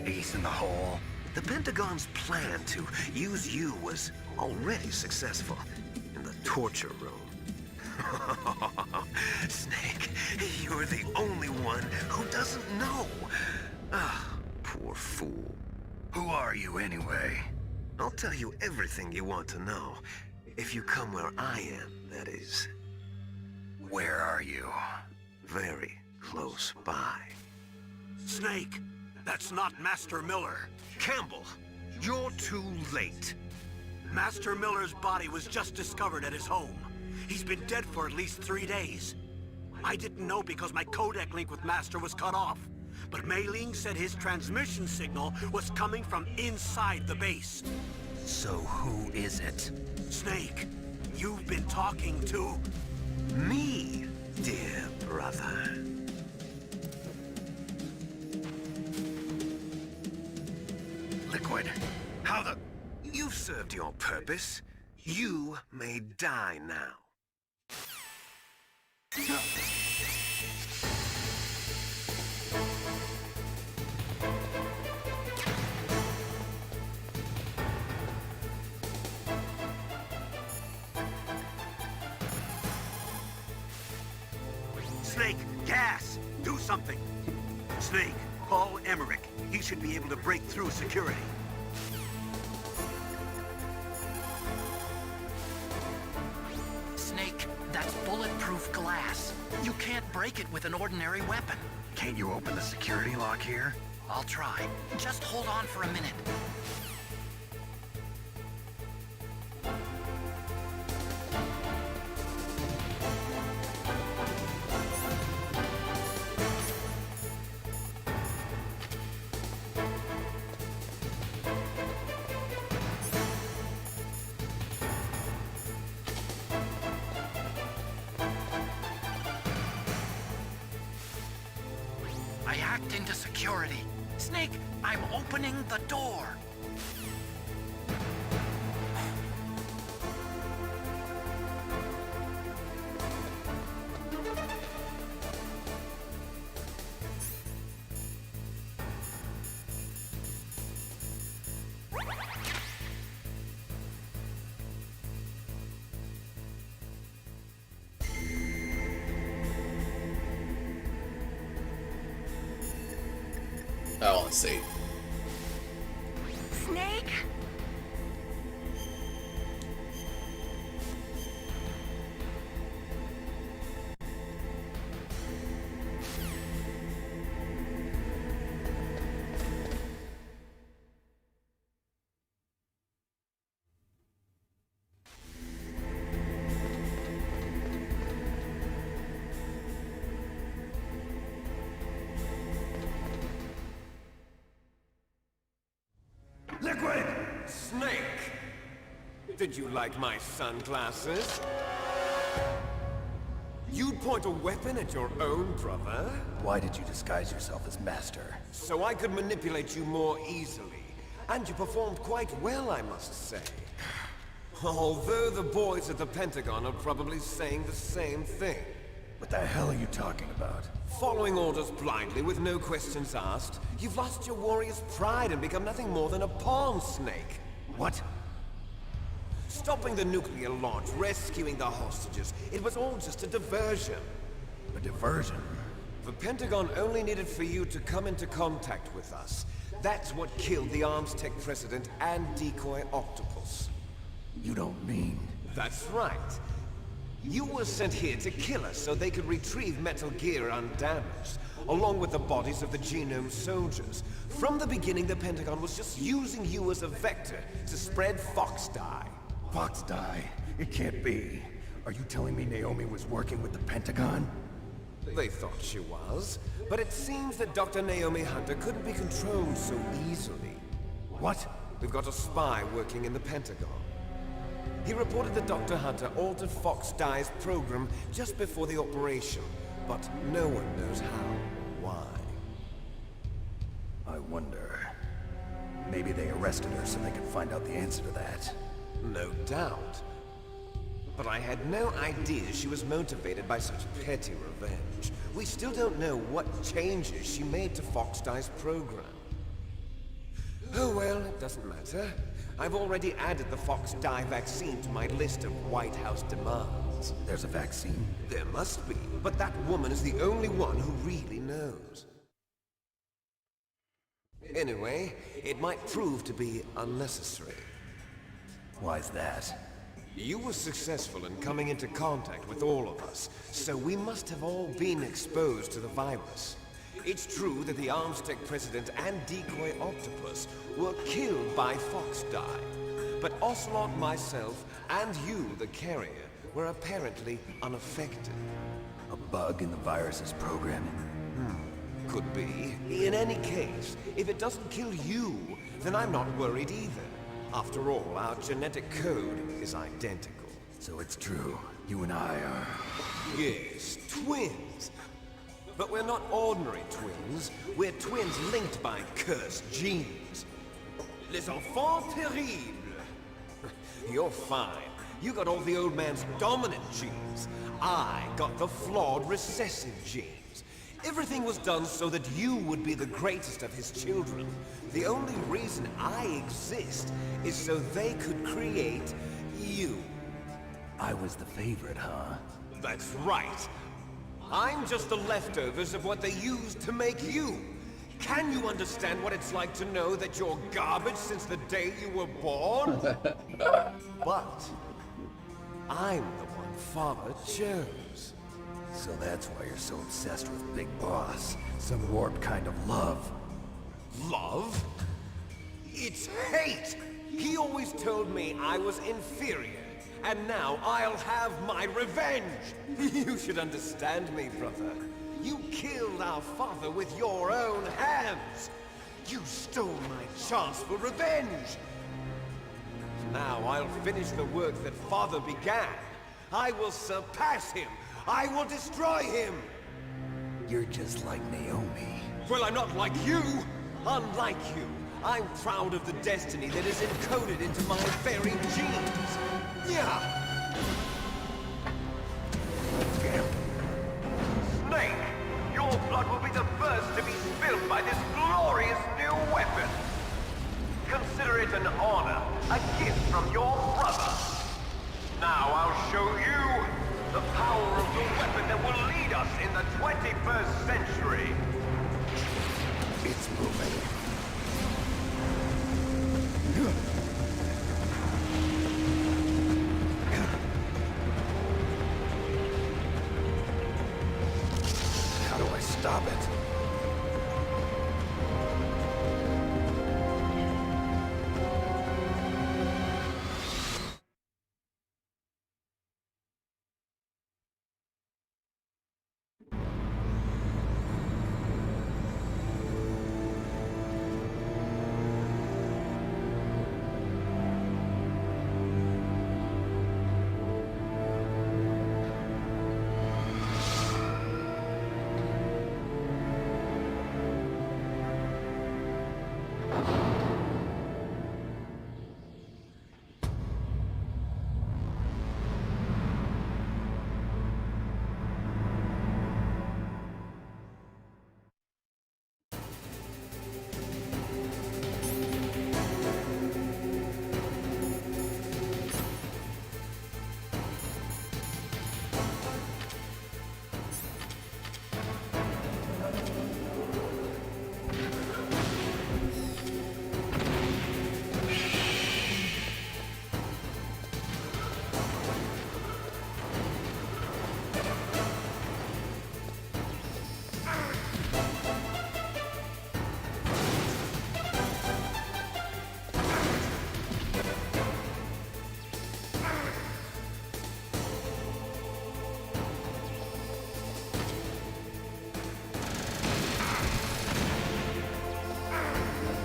Ace in the hole? The Pentagon's plan to use you was already successful in the torture room. Snake, you're the only one who doesn't know. Ah, poor fool. Who are you anyway? I'll tell you everything you want to know. If you come where I am, that is. Where are you? Very close by. Snake, that's not Master Miller. Campbell, you're too late. Master Miller's body was just discovered at his home. He's been dead for at least 3 days. I didn't know because my codec link with Master was cut off. But Mei Ling said his transmission signal was coming from inside the base. So who is it? Snake, you've been talking to... Me, dear brother. Liquid, how the... You've served your purpose. You may die now. Snake, gas! Do something! Snake, call Emmerich. He should be able to break through security. Snake, that's bulletproof glass. You can't break it with an ordinary weapon. Can't you open the security lock here? I'll try. Just hold on for a minute. I hacked into security. Snake, I'm opening the door. I want to see. Snake? Liquid! Snake! Did you like my sunglasses? You'd point a weapon at your own brother? Why did you disguise yourself as Master? So I could manipulate you more easily. And you performed quite well, I must say. Although the boys at the Pentagon are probably saying the same thing. What the hell are you talking about? Following orders blindly with no questions asked, you've lost your warrior's pride and become nothing more than a pawn, Snake. What? Stopping the nuclear launch, rescuing the hostages, it was all just a diversion. A diversion? The Pentagon only needed for you to come into contact with us. That's what killed the Arms Tech president and decoy Octopus. You don't mean... That's right. You were sent here to kill us so they could retrieve Metal Gear undamaged, along with the bodies of the Genome soldiers. From the beginning, the Pentagon was just using you as a vector to spread Fox dye. Fox dye? It can't be. Are you telling me Naomi was working with the Pentagon? They thought she was, but it seems that Dr. Naomi Hunter couldn't be controlled so easily. What? We've got a spy working in the Pentagon. He reported that Dr. Hunter altered Fox Dye's program just before the operation, but no one knows how or why. I wonder... Maybe they arrested her so they could find out the answer to that. No doubt. But I had no idea she was motivated by such petty revenge. We still don't know what changes she made to Fox Dye's program. Oh well, it doesn't matter. I've already added the Fox Dye vaccine to my list of White House demands. There's a vaccine? There must be, but that woman is the only one who really knows. Anyway, it might prove to be unnecessary. Why's that? You were successful in coming into contact with all of us, so we must have all been exposed to the virus. It's true that the Armstech President and Decoy Octopus were killed by Foxdie, but Ocelot, myself, and you, the carrier, were apparently unaffected. A bug in the virus's programming? Could be. In any case, if it doesn't kill you, then I'm not worried either. After all, our genetic code is identical. So it's true. You and I are... Yes, twins. But we're not ordinary twins. We're twins linked by cursed genes. Les enfants terribles. You're fine. You got all the old man's dominant genes. I got the flawed recessive genes. Everything was done so that you would be the greatest of his children. The only reason I exist is so they could create you. I was the favorite, huh? That's right. I'm just the leftovers of what they used to make you. Can you understand what it's like to know that you're garbage since the day you were born? But I'm the one Father chose. So that's why you're so obsessed with Big Boss. Some warped kind of love. Love? It's hate! He always told me I was inferior. And now I'll have my revenge! You should understand me, brother. You killed our father with your own hands! You stole my chance for revenge! Now I'll finish the work that Father began. I will surpass him! I will destroy him! You're just like Naomi. Well, I'm not like you! Unlike you, I'm proud of the destiny that is encoded into my very genes! Yeah! Snake, your blood will be the first to be spilled by this glorious new weapon. Consider it an honor, a gift from your brother. Now I'll show you the power of the weapon that will lead us in the 21st century. It's moving. How do I stop it?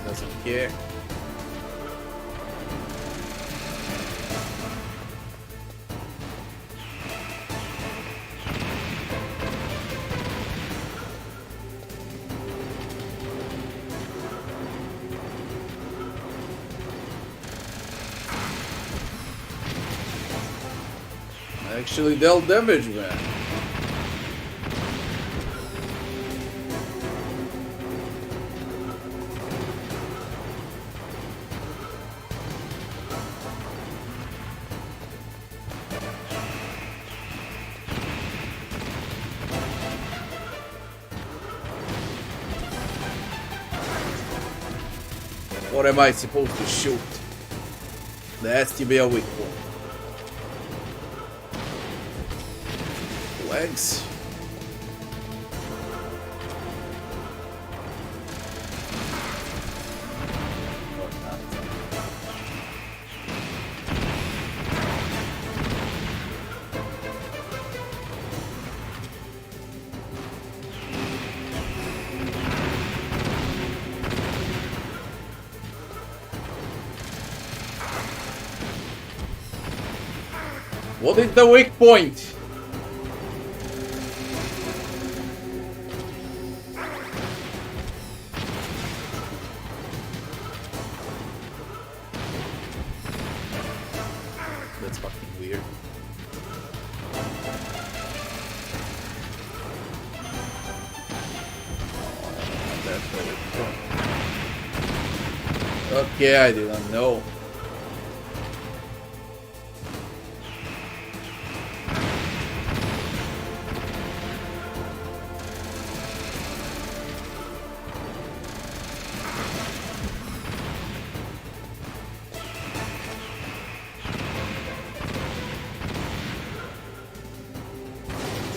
Doesn't care. Actually dealt damage, man. Or am I supposed to shoot? There has to be a weak point. Legs. What is the weak point? That's fucking weird. That's the weak point. Okay, I didn't know.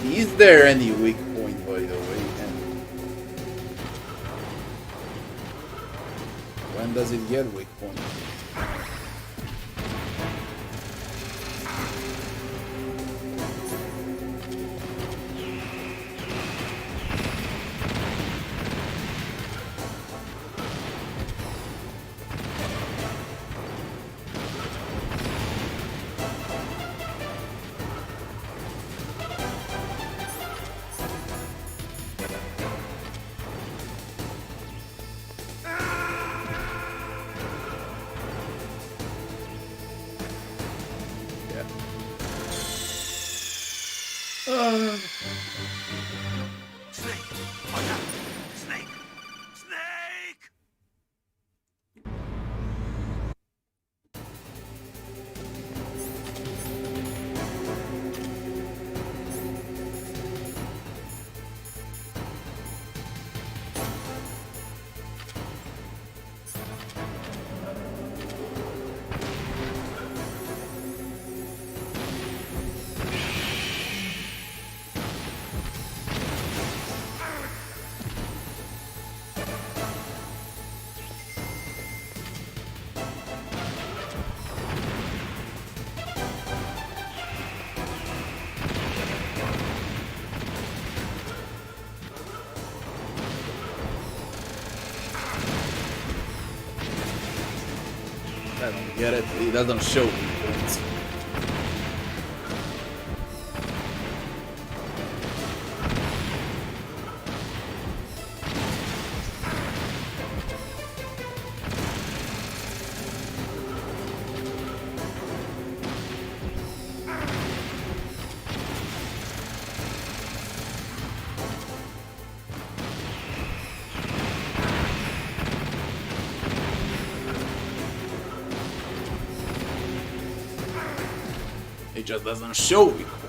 Is there any weak point, by the way? And when does it get weak point? Snake! Watch out! Snake! Snake! I don't get it. It doesn't show weak points. It just doesn't show weak points.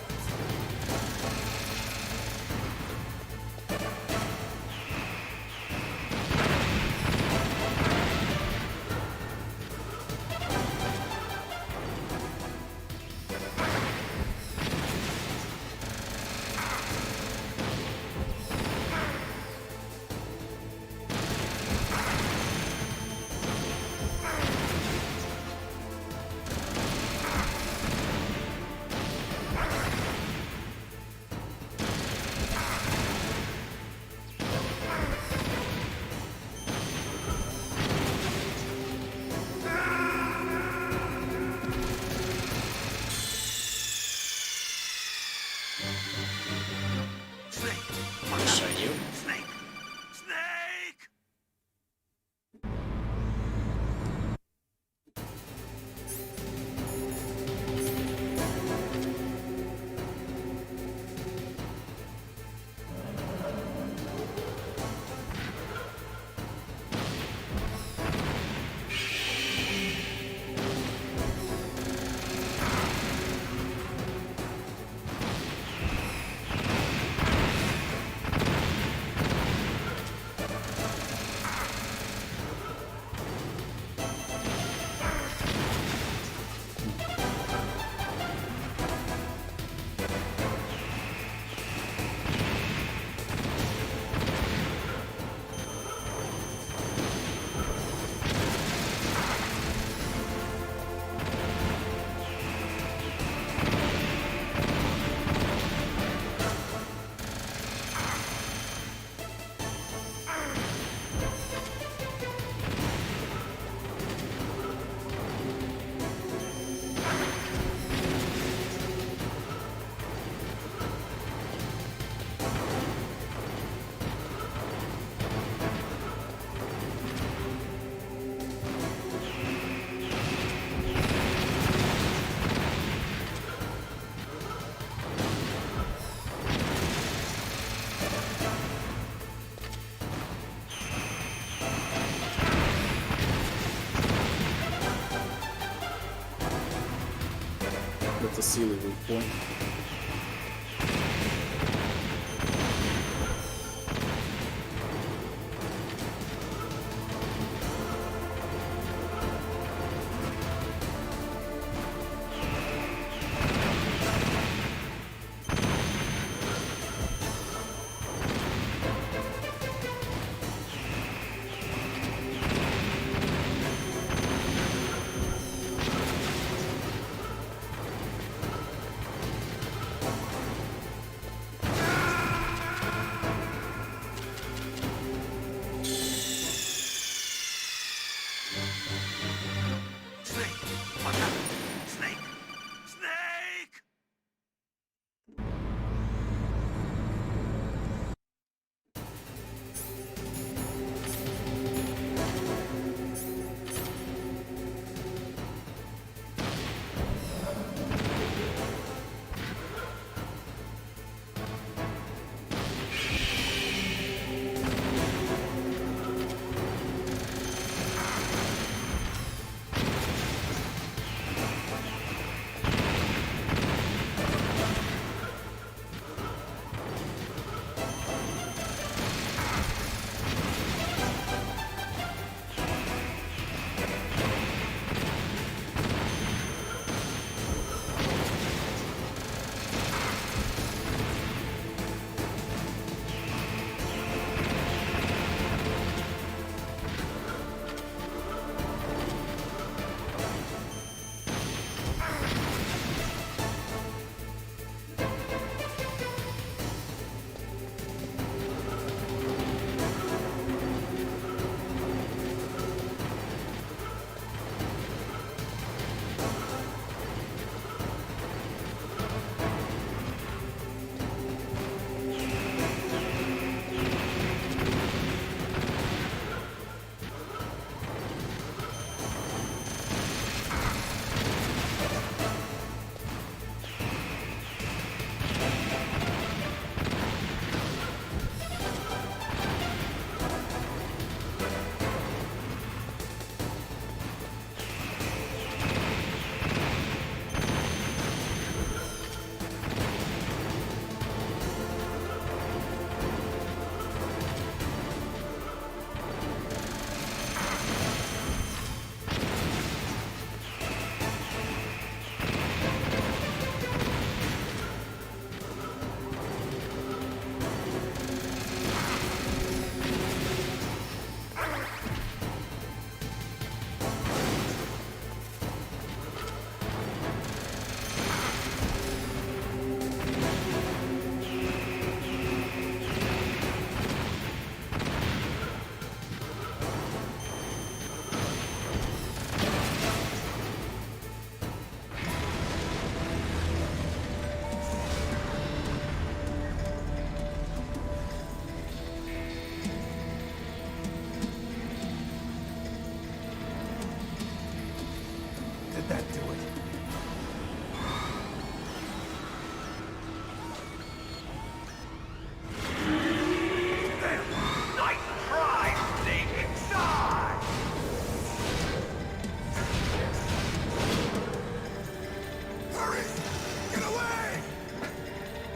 silly weak point.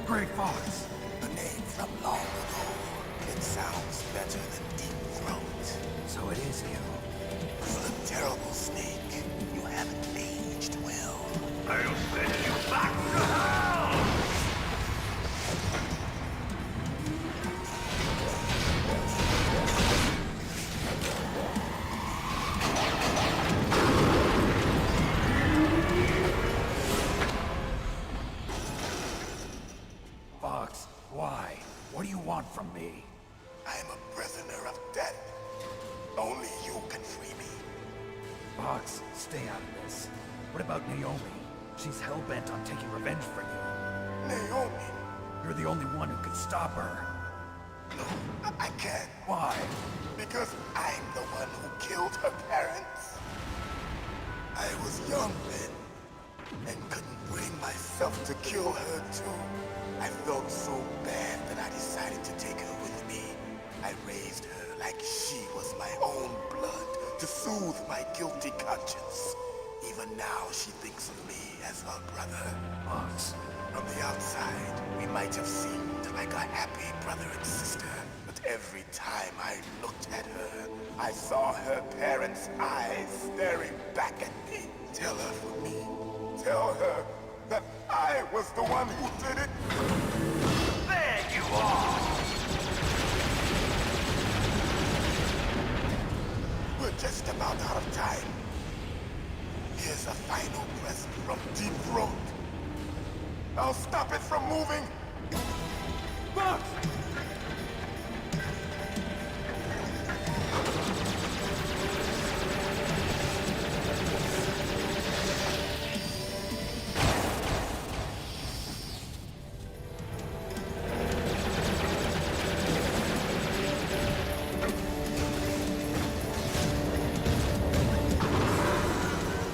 Grey Fox. A name from long ago. It sounds better than Deep Throat. So it is you. You're a terrible snake. You haven't aged well. I'll send you back to hell! Fox, why? What do you want from me? I am a prisoner of death. Only you can free me. Fox, stay out of this. What about Naomi? She's hell-bent on taking revenge for you. Naomi? You're the only one who can stop her. No, I can't. Why? Because I'm the one who killed her parents. I was young then, and couldn't bring myself to kill her too. I felt so bad that I decided to take her with me. I raised her like she was my own blood to soothe my guilty conscience. even now she thinks of me as her brother. Fox. From the outside, we might have seemed like a happy brother and sister, but every time I looked at her, I saw her parents' eyes staring back at me. Tell her for me. Tell her that I was the one who did it. There you are! We're just about out of time. Here's a final present from Deep Throat. I'll stop it from moving. Fox!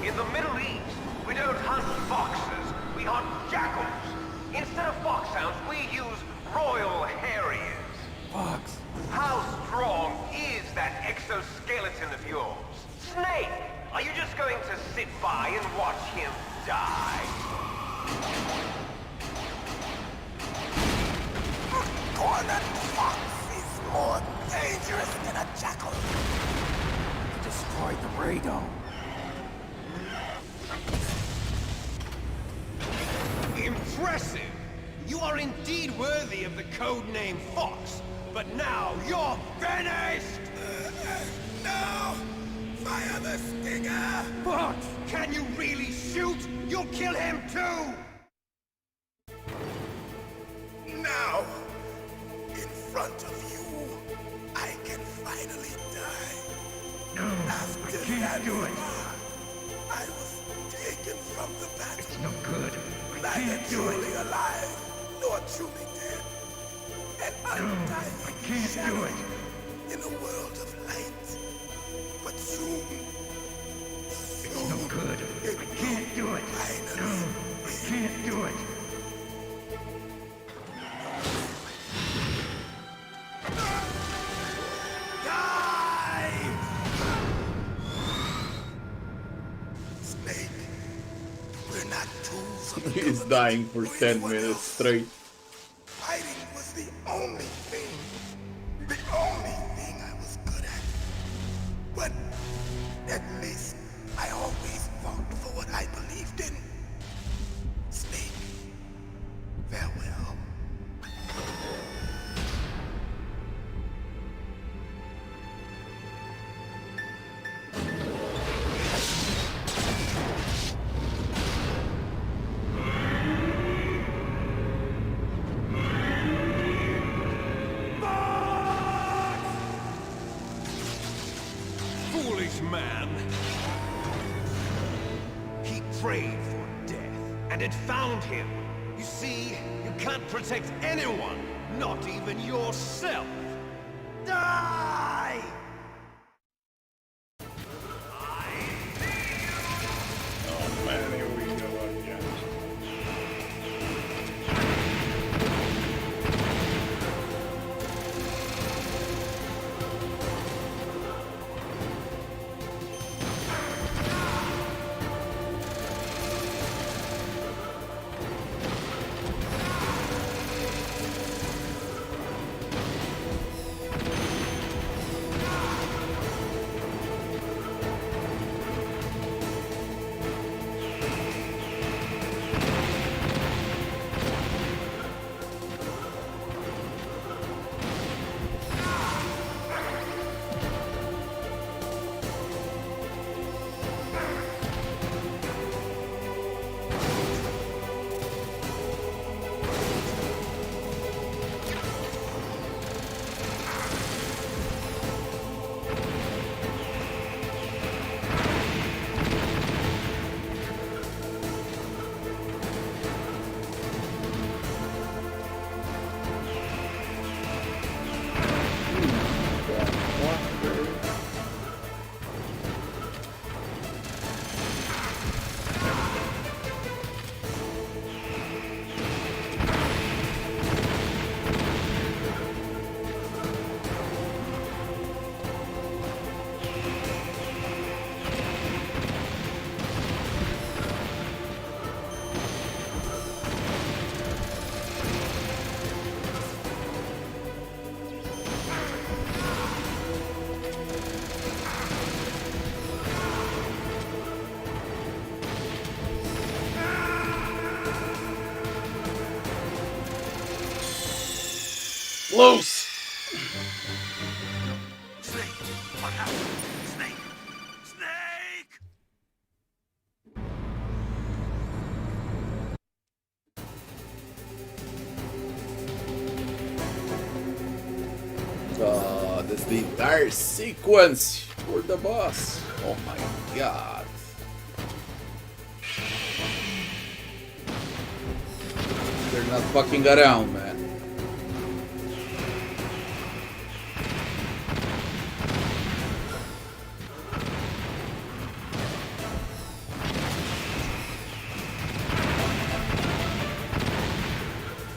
In the Middle East, we don't hunt foxes, we hunt jackals. Instead of foxhounds, we use royal harriers. Fox! How strong is that exoskeleton of yours? Snake, are you just going to sit by and watch him die? Cornered fox is more dangerous than a jackal. Destroyed the radome. Impressive! You are indeed worthy of the code name Fox, but now you're finished! No! Fire the stinger! Fox, can you really shoot? You'll kill him too! Now, in front of you, I can finally die. No, after I can't do it. I was taken from the battle. It's no good. Neither truly alive, nor truly dead. And undying I can't do it. In a world of light. But soon. It's no good. I can't do it. No, I can't do it. He's dying for 10 minutes straight. Fighting was the only thing I was good at. But at least I always fought for what I believed in. Snake, farewell. Man. He prayed for death, and it found him. You see, you can't protect anyone, not even yourself. Die! Oh man, here we go again. loose! Snake, what happened? Snake! Snake! That's the entire sequence for the boss. Oh my god. They're not fucking around, man.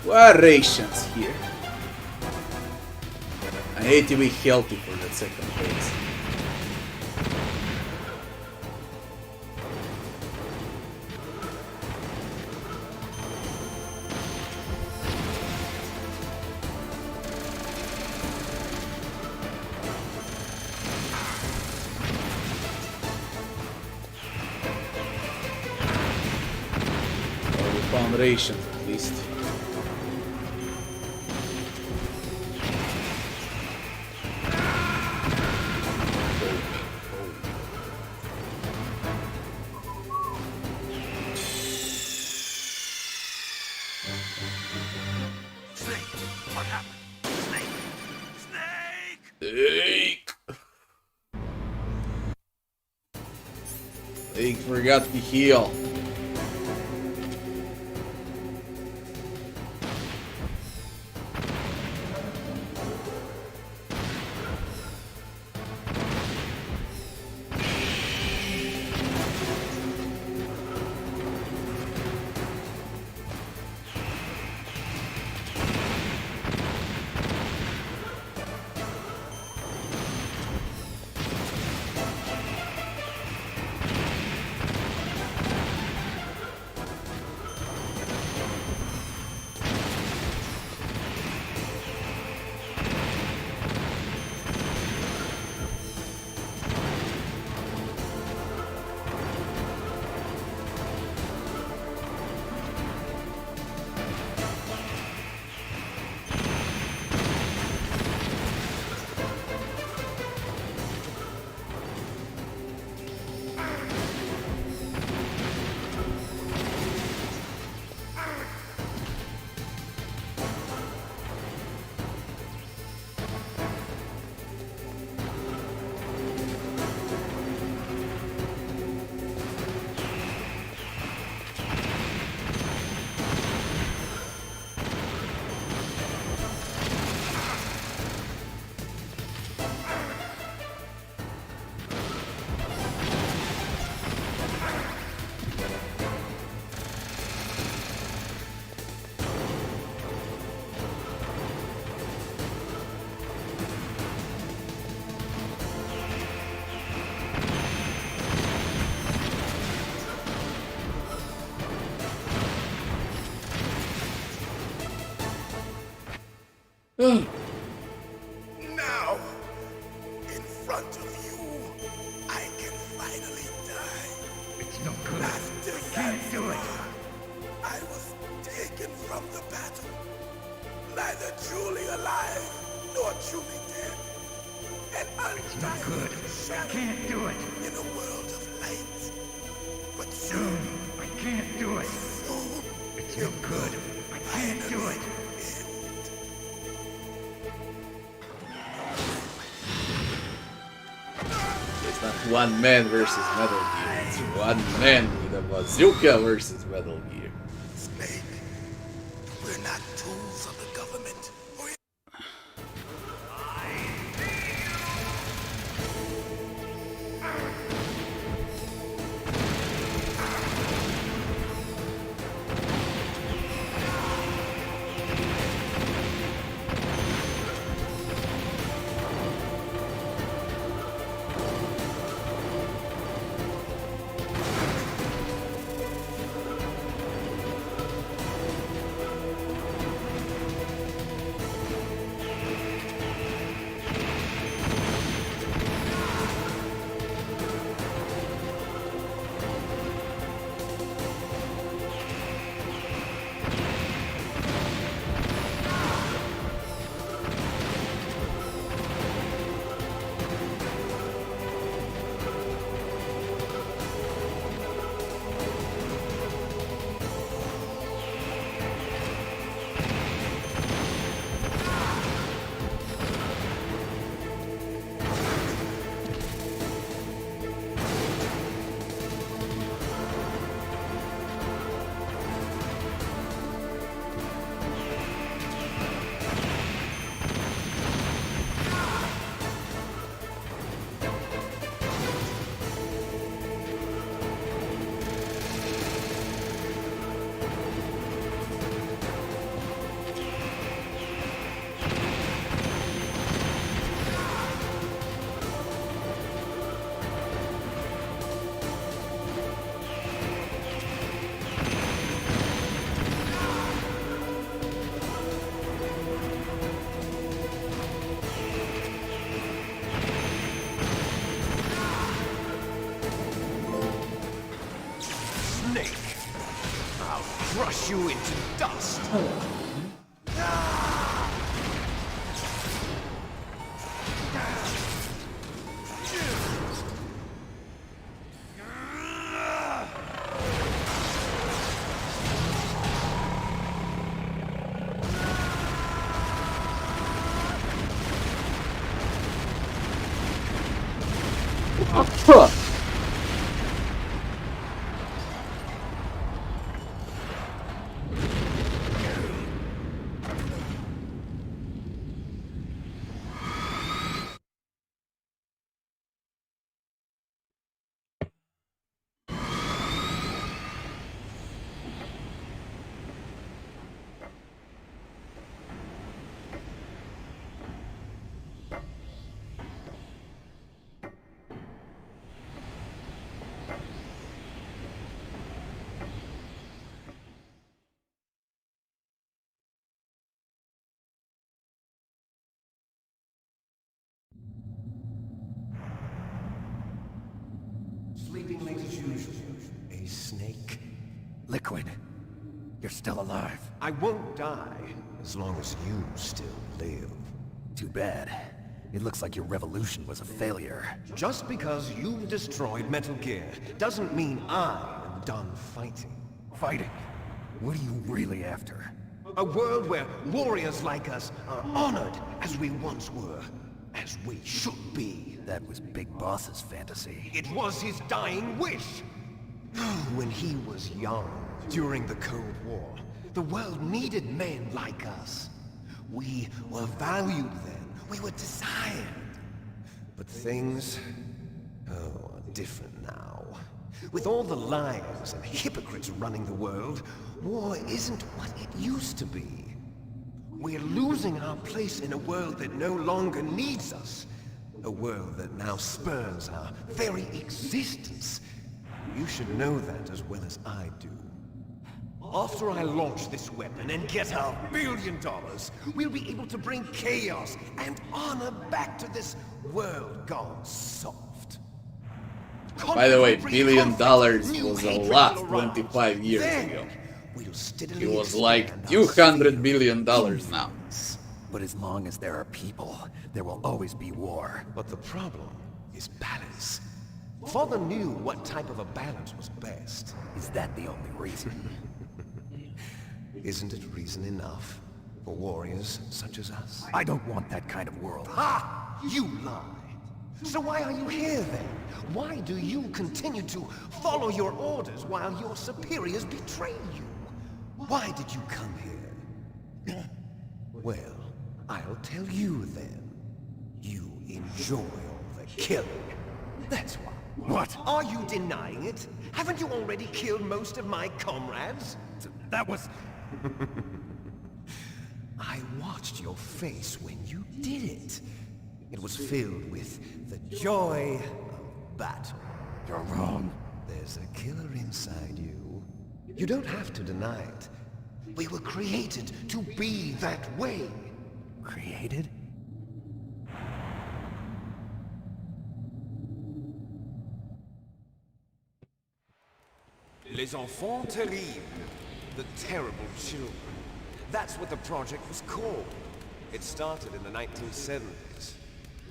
What rations here? I hate to be healthy for that second phase. Well, we found rations at least. What happened? Snake! Snake! They forgot to heal. Now, in front of you, I can finally die. It's no good. After Can't do it. I was taken from the battle, neither truly alive nor truly dead. And It's no good. I can't do it. in a world of light. But No, soon, I can't do it. soon, It's no good. I can't do it. It's not one man versus Metal Gear. It's one man with a bazooka versus Metal Gear. Snake, we're not tools of the government. crush you into dust. Sleeping late as usual. A snake. Liquid, you're still alive. I won't die as long as you still live. Too bad. It looks like your revolution was a failure. Just because you've destroyed Metal Gear doesn't mean I am done fighting. Fighting? What are you really after? A world where warriors like us are honored as we once were, as we should be. That was Big Boss's fantasy. It was his dying wish. When he was young, during the Cold War, the world needed men like us. We were valued then. We were desired. But things, are different now. With all the liars and hypocrites running the world, war isn't what it used to be. We're losing our place in a world that no longer needs us. A world that now spurns our very existence. You should know that as well as I do. After I launch this weapon and get our $1 billion, we'll be able to bring chaos and honor back to this world gone soft. By the way, $1 billion was a lot 25 years ago. It was like $200 billion now. But as long as there are people, there will always be war. But the problem is balance. Father knew what type of a balance was best. Is that the only reason? Isn't it reason enough for warriors such as us? I don't want that kind of world. Ha! You lie! So why are you here then? Why do you continue to follow your orders while your superiors betray you? Why did you come here? Well, I'll tell you then. You enjoy all the killing. That's why. What? Are you denying it? Haven't you already killed most of my comrades? That was... I watched your face when you did it. It was filled with the joy of battle. You're wrong. There's a killer inside you. You don't have to deny it. We were created to be that way. Created? Les enfants terribles. The terrible children. That's what the project was called. It started in the 1970s.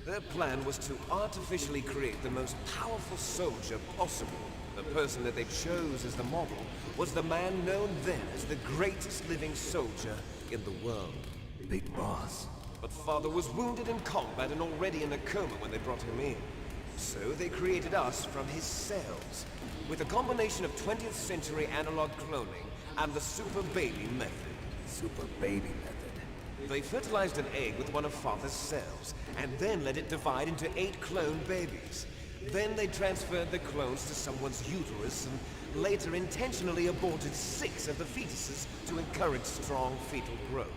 Their plan was to artificially create the most powerful soldier possible. The person that they chose as the model was the man known then as the greatest living soldier in the world. Big Boss. But Father was wounded in combat and already in a coma when they brought him in. So they created us from his cells, with a combination of 20th century analog cloning and the super baby method. Super baby method. They fertilized an egg with one of Father's cells, and then let it divide into 8 clone babies. Then they transferred the clones to someone's uterus, and later intentionally aborted 6 of the fetuses to encourage strong fetal growth.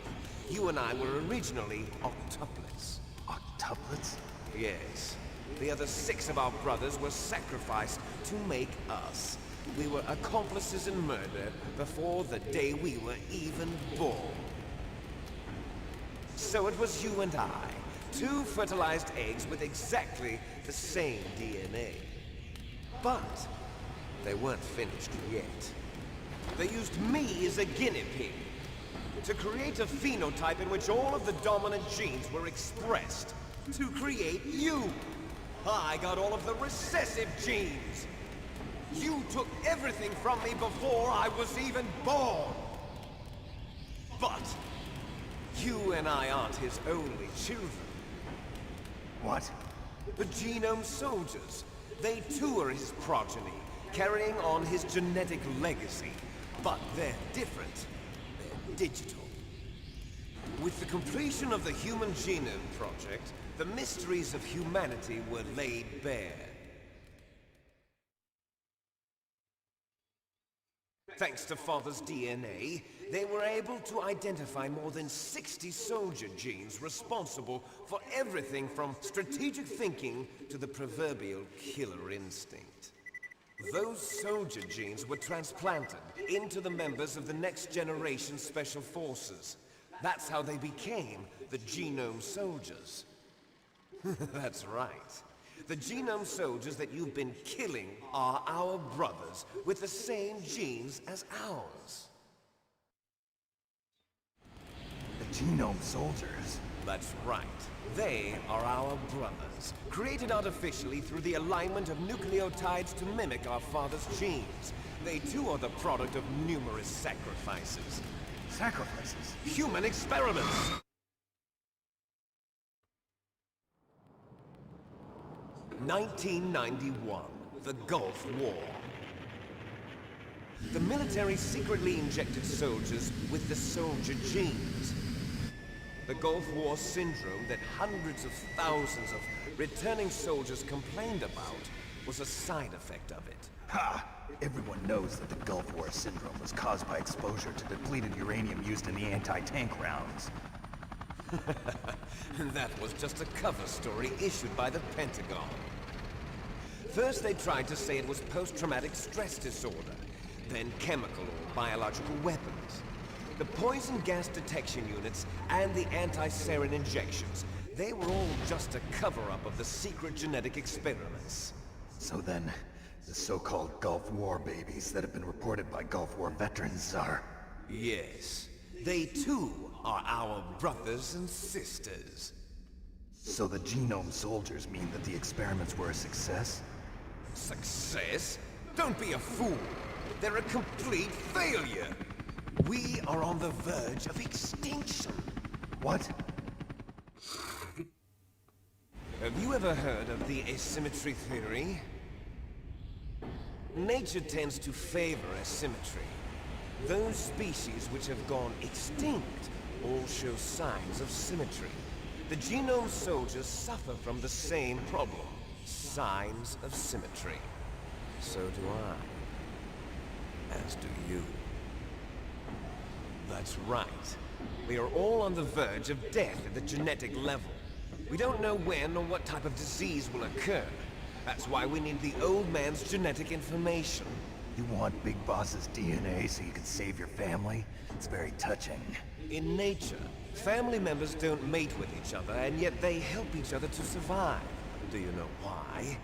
You and I were originally octuplets. Octuplets? Yes. The other 6 of our brothers were sacrificed to make us. We were accomplices in murder before the day we were even born. So it was you and I, 2 fertilized eggs with exactly the same DNA. But they weren't finished yet. They used me as a guinea pig to create a phenotype in which all of the dominant genes were expressed. To create you! I got all of the recessive genes! You took everything from me before I was even born! But you and I aren't his only children. What? The Genome Soldiers. They too are his progeny, carrying on his genetic legacy. But they're different. They're digital. With the completion of the Human Genome Project, the mysteries of humanity were laid bare. Thanks to Father's DNA, they were able to identify more than 60 soldier genes responsible for everything from strategic thinking to the proverbial killer instinct. Those soldier genes were transplanted into the members of the next generation Special Forces. That's how they became the Genome Soldiers. That's right. The Genome Soldiers that you've been killing are our brothers with the same genes as ours. The Genome Soldiers? That's right. They are our brothers, created artificially through the alignment of nucleotides to mimic our father's genes. They too are the product of numerous sacrifices. Sacrifices? Human experiments! (1991), the Gulf War. The military secretly injected soldiers with the soldier genes. The Gulf War syndrome that hundreds of thousands of returning soldiers complained about was a side effect of it. Ha! Everyone knows that the Gulf War syndrome was caused by exposure to depleted uranium used in the anti-tank rounds. That was just a cover story issued by the Pentagon. First they tried to say it was post-traumatic stress disorder, then chemical or biological weapons. The poison gas detection units and the anti-sarin injections, they were all just a cover-up of the secret genetic experiments. So then, the so-called Gulf War babies that have been reported by Gulf War veterans are... Yes. They too are our brothers and sisters. So the Genome Soldiers mean that the experiments were a success? Success? Don't be a fool! They're a complete failure! We are on the verge of extinction! What? Have you ever heard of the asymmetry theory? Nature tends to favor asymmetry. Those species which have gone extinct all show signs of symmetry. The Genome Soldiers suffer from the same problem. Signs of symmetry. So do I. As do you. That's right. We are all on the verge of death at the genetic level. We don't know when or what type of disease will occur. That's why we need the old man's genetic information. You want Big Boss's DNA so you can save your family? It's very touching. In nature, family members don't mate with each other, and yet they help each other to survive. Do you know why?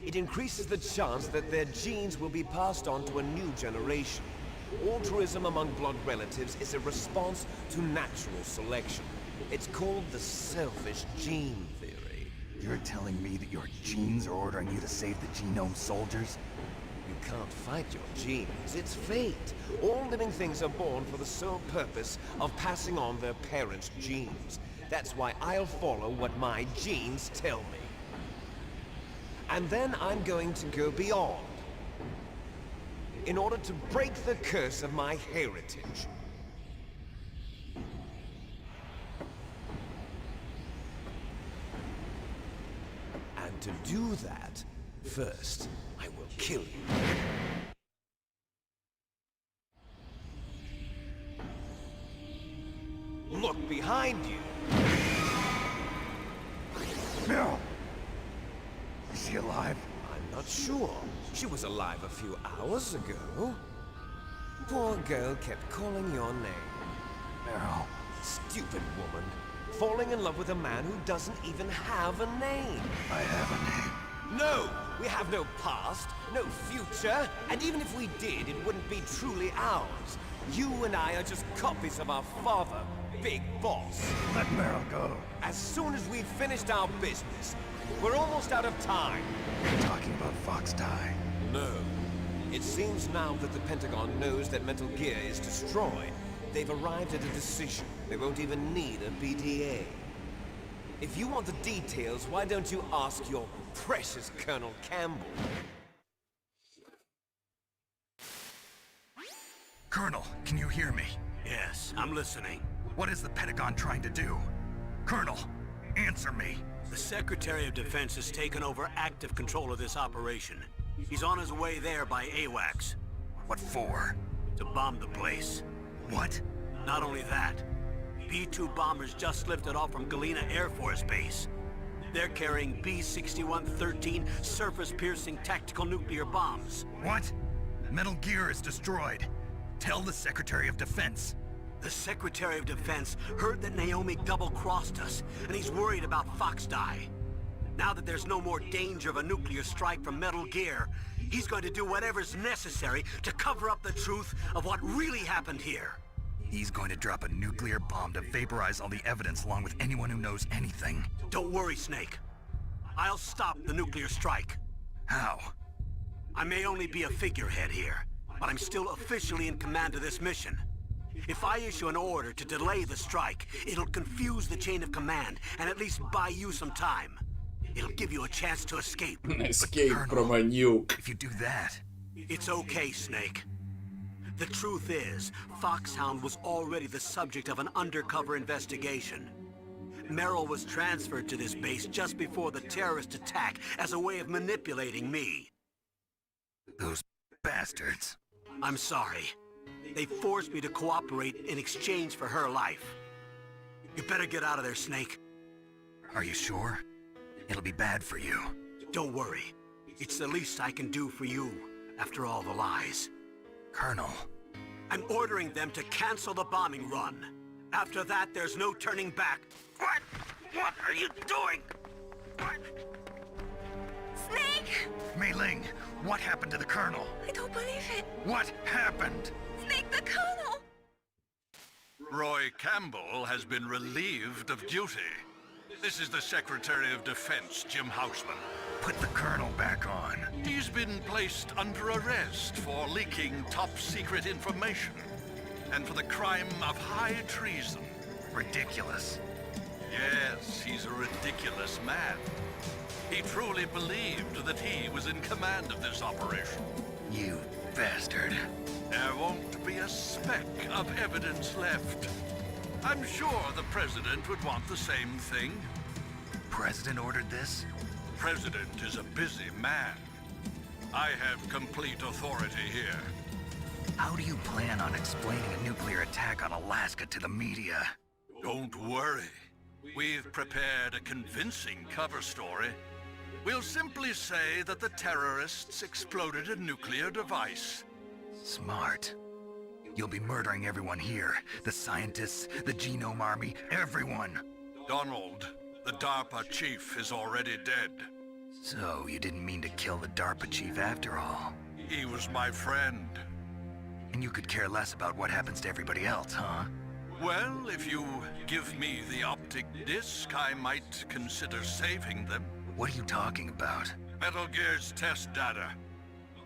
It increases the chance that their genes will be passed on to a new generation. Altruism among blood relatives is a response to natural selection. It's called the selfish gene theory. You're telling me that your genes are ordering you to save the Genome Soldiers? You can't fight your genes. It's fate. All living things are born for the sole purpose of passing on their parents' genes. That's why I'll follow what my genes tell me. And then I'm going to go beyond. In order to break the curse of my heritage. And to do that, first, I will kill you. Look behind you! No! Is she alive? I'm not sure. She was alive a few hours ago. Poor girl kept calling your name. Meryl. Stupid woman. Falling in love with a man who doesn't even have a name. I have a name. No! We have no past, no future, and even if we did, it wouldn't be truly ours. You and I are just copies of our father, Big Boss. Let Meryl go. As soon as we've finished our business, we're almost out of time. You're talking about Fox Die. No. It seems now that the Pentagon knows that Metal Gear is destroyed. They've arrived at a decision. They won't even need a PDA. If you want the details, why don't you ask your precious Colonel Campbell? Colonel, can you hear me? Yes, I'm listening. What is the Pentagon trying to do? Colonel, answer me. The Secretary of Defense has taken over active control of this operation. He's on his way there by AWACS. What for? To bomb the place. What? Not only that, B-2 bombers just lifted off from Galena Air Force Base. They're carrying B-6113 surface-piercing tactical nuclear bombs. What? Metal Gear is destroyed. Tell the Secretary of Defense. The Secretary of Defense heard that Naomi double-crossed us, and he's worried about Fox Die. Now that there's no more danger of a nuclear strike from Metal Gear, he's going to do whatever's necessary to cover up the truth of what really happened here. He's going to drop a nuclear bomb to vaporize all the evidence along with anyone who knows anything. Don't worry, Snake. I'll stop the nuclear strike. How? I may only be a figurehead here, but I'm still officially in command of this mission. If I issue an order to delay the strike, it'll confuse the chain of command and at least buy you some time. It'll give you a chance to escape. Escape from a nuke. If you do that... It's okay, Snake. The truth is, Foxhound was already the subject of an undercover investigation. Merrill was transferred to this base just before the terrorist attack as a way of manipulating me. Those bastards. I'm sorry. They forced me to cooperate in exchange for her life. You better get out of there, Snake. Are you sure? It'll be bad for you. Don't worry. It's the least I can do for you, after all the lies. Colonel. I'm ordering them to cancel the bombing run. After that, there's no turning back. What? What are you doing? What? Snake! Mei Ling, what happened to the Colonel? I don't believe it. What happened? Snake the Colonel! Roy Campbell has been relieved of duty. This is the Secretary of Defense, Jim Houseman. Put the Colonel back on. He's been placed under arrest for leaking top-secret information and for the crime of high treason. Ridiculous. Yes, he's a ridiculous man. He truly believed that he was in command of this operation. You bastard. There won't be a speck of evidence left. I'm sure the President would want the same thing. President ordered this? President is a busy man. I have complete authority here. How do you plan on explaining a nuclear attack on Alaska to the media? Don't worry. We've prepared a convincing cover story. We'll simply say that the terrorists exploded a nuclear device. Smart. You'll be murdering everyone here. The scientists, the Genome Army, everyone. Donald, the DARPA chief, is already dead. So, you didn't mean to kill the DARPA chief after all? He was my friend. And you could care less about what happens to everybody else, huh? Well, if you give me the optic disc, I might consider saving them. What are you talking about? Metal Gear's test data.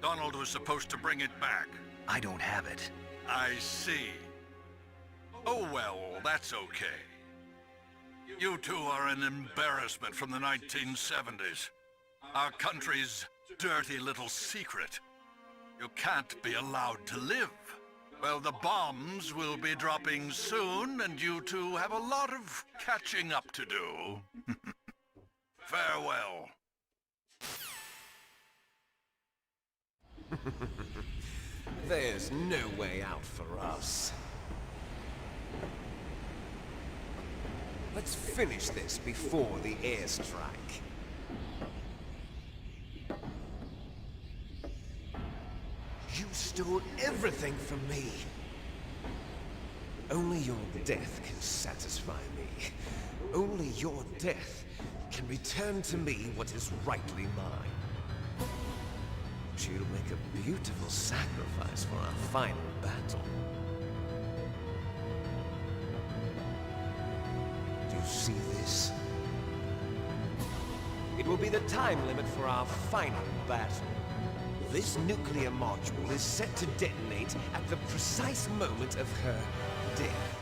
Donald was supposed to bring it back. I don't have it. I see. Oh well, that's okay. You two are an embarrassment from the 1970s. Our country's dirty little secret. You can't be allowed to live. Well, the bombs will be dropping soon, and you two have a lot of catching up to do. Farewell. There's no way out for us. Let's finish this before the airstrike. You stole everything from me. Only your death can satisfy me. Only your death can return to me what is rightly mine. she'll make a beautiful sacrifice for our final battle. Do you see this? It will be the time limit for our final battle. This nuclear module is set to detonate at the precise moment of her death.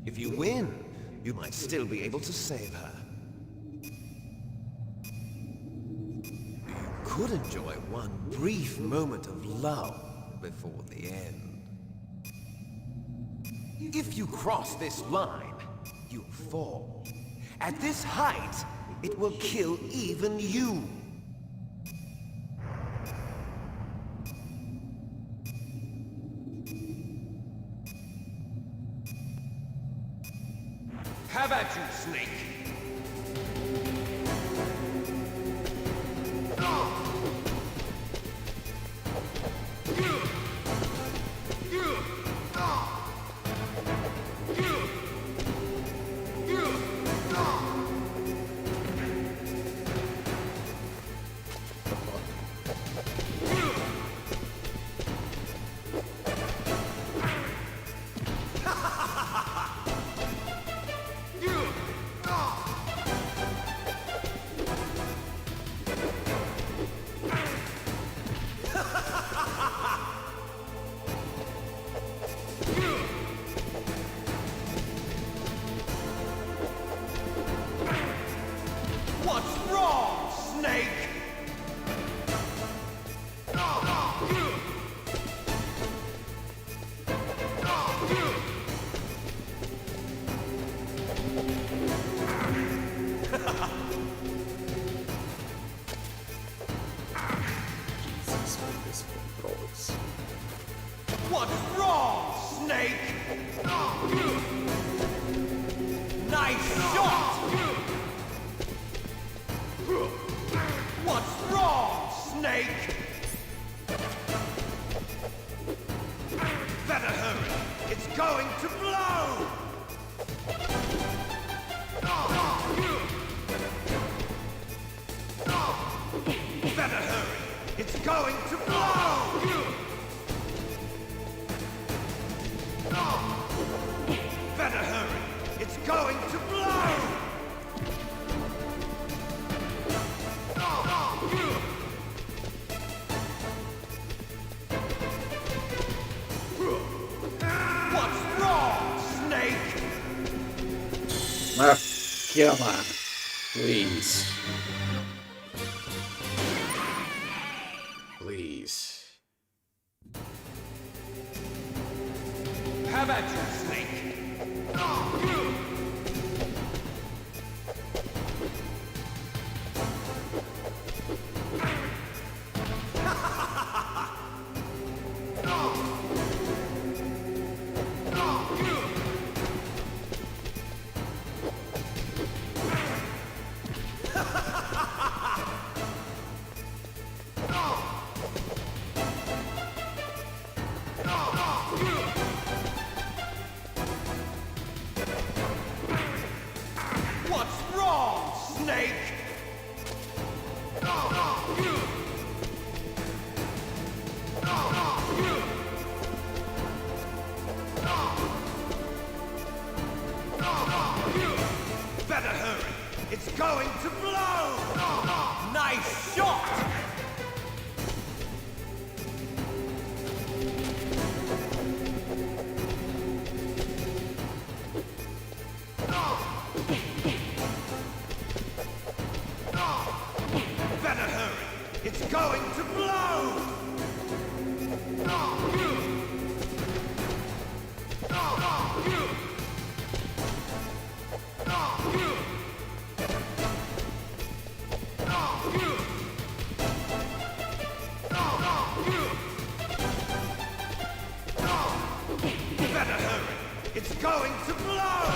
If you win, you might still be able to save her. You could enjoy one brief moment of love before the end. If you cross this line, you fall. At this height, it will kill even you. Have at you, Snake! What's wrong, Snake? Nice shot! What's wrong, Snake? Better hurry! It's going to blow! Better hurry! It's going to blow! Better hurry! It's going to blow! What's wrong, Snake? Ah, come on. Please. Please. Have at you, Snake! What's wrong, Snake? Better hurry! It's going to blow! Nice shot! Better hurry! It's going to blow! Better hurry! It's going to blow!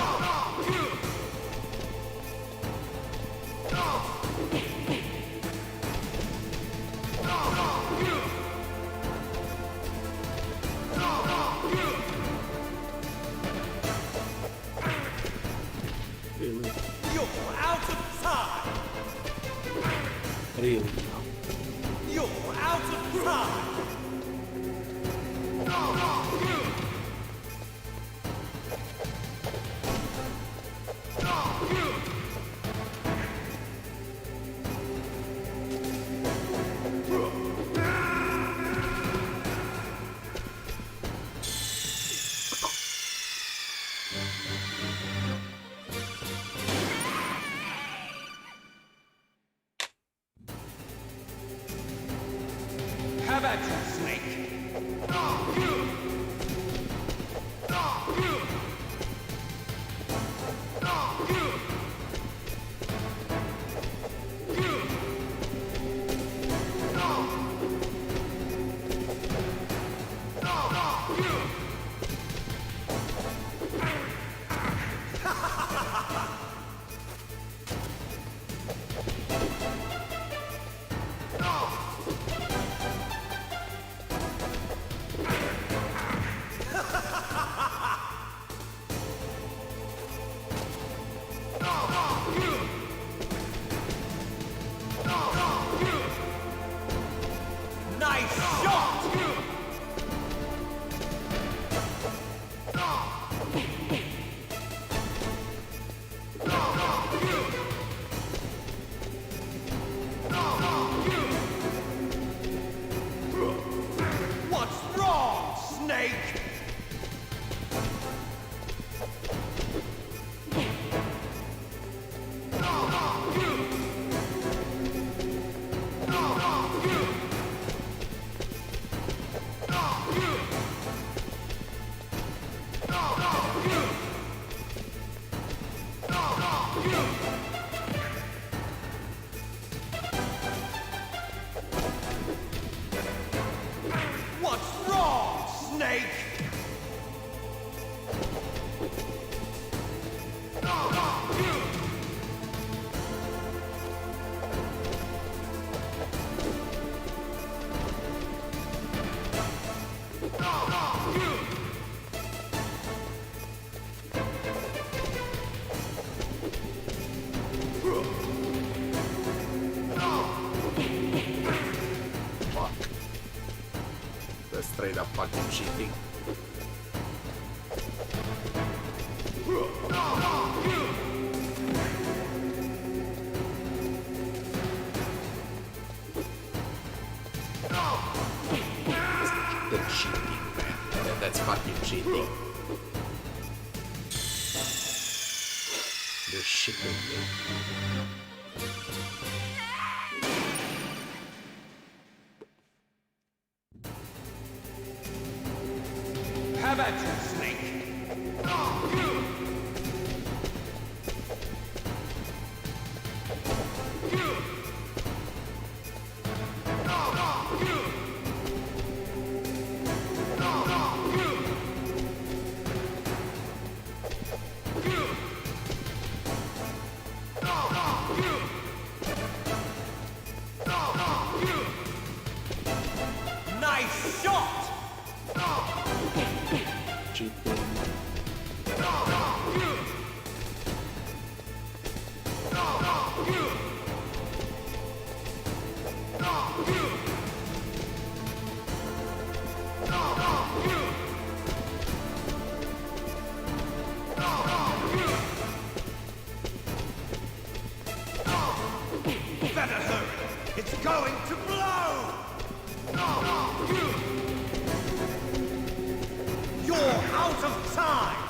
at you, Snake! Straight up fucking cheating. That's cheating, man. That's fucking cheating. They're shitting me. Have at you, Snake! Nice shot! Cheating. Better hurry! It's going to blow! You're out of time!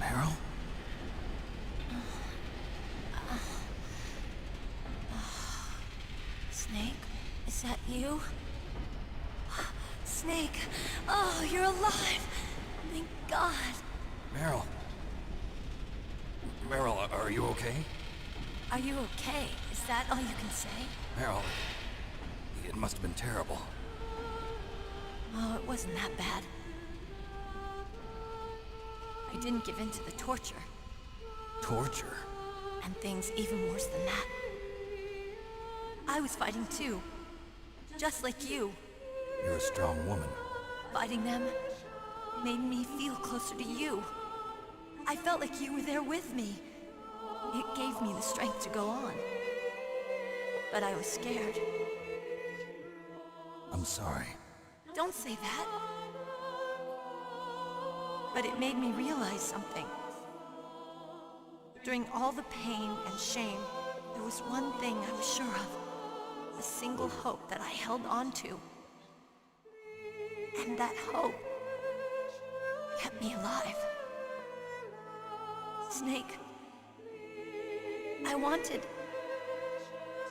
Meryl? Snake, is that you? Snake, oh, you're alive! Thank God. Meryl. Meryl, are you okay? Are you okay? Is that all you can say? Meryl, it must have been terrible. Oh, it wasn't that bad. I didn't give in to the torture. Torture? And things even worse than that. I was fighting too. Just like you. You're a strong woman. Fighting them made me feel closer to you. I felt like you were there with me. It gave me the strength to go on. But I was scared. I'm sorry. Don't say that. But it made me realize something. During all the pain and shame, there was one thing I was sure of. A single hope that I held on to. And that hope kept me alive. Snake, I wanted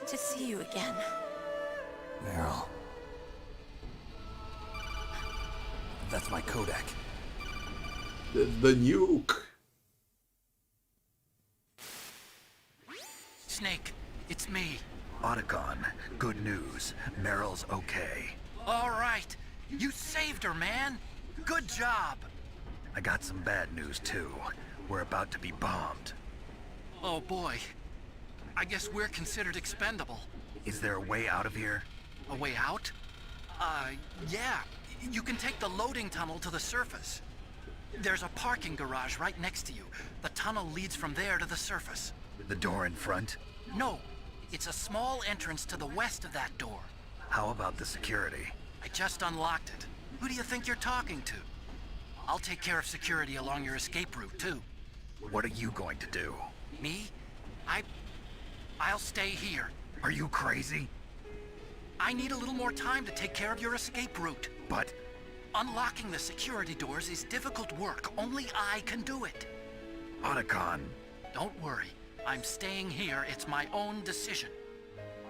to see you again. Meryl. That's my Kodak. The nuke. Snake, it's me. Otacon, good news. Meryl's okay. All right. You saved her, man. Good job. I got some bad news, too. We're about to be bombed. Oh, boy. I guess we're considered expendable. Is there a way out of here? A way out? Yeah. You can take the loading tunnel to the surface. There's a parking garage right next to you. The tunnel leads from there to the surface. The door in front? No. It's a small entrance to the west of that door. How about the security? I just unlocked it. Who do you think you're talking to? I'll take care of security along your escape route, too. What are you going to do? Me? I'll stay here. Are you crazy? I need a little more time to take care of your escape route. But... unlocking the security doors is difficult work. Only I can do it. Otacon. Don't worry. I'm staying here. It's my own decision.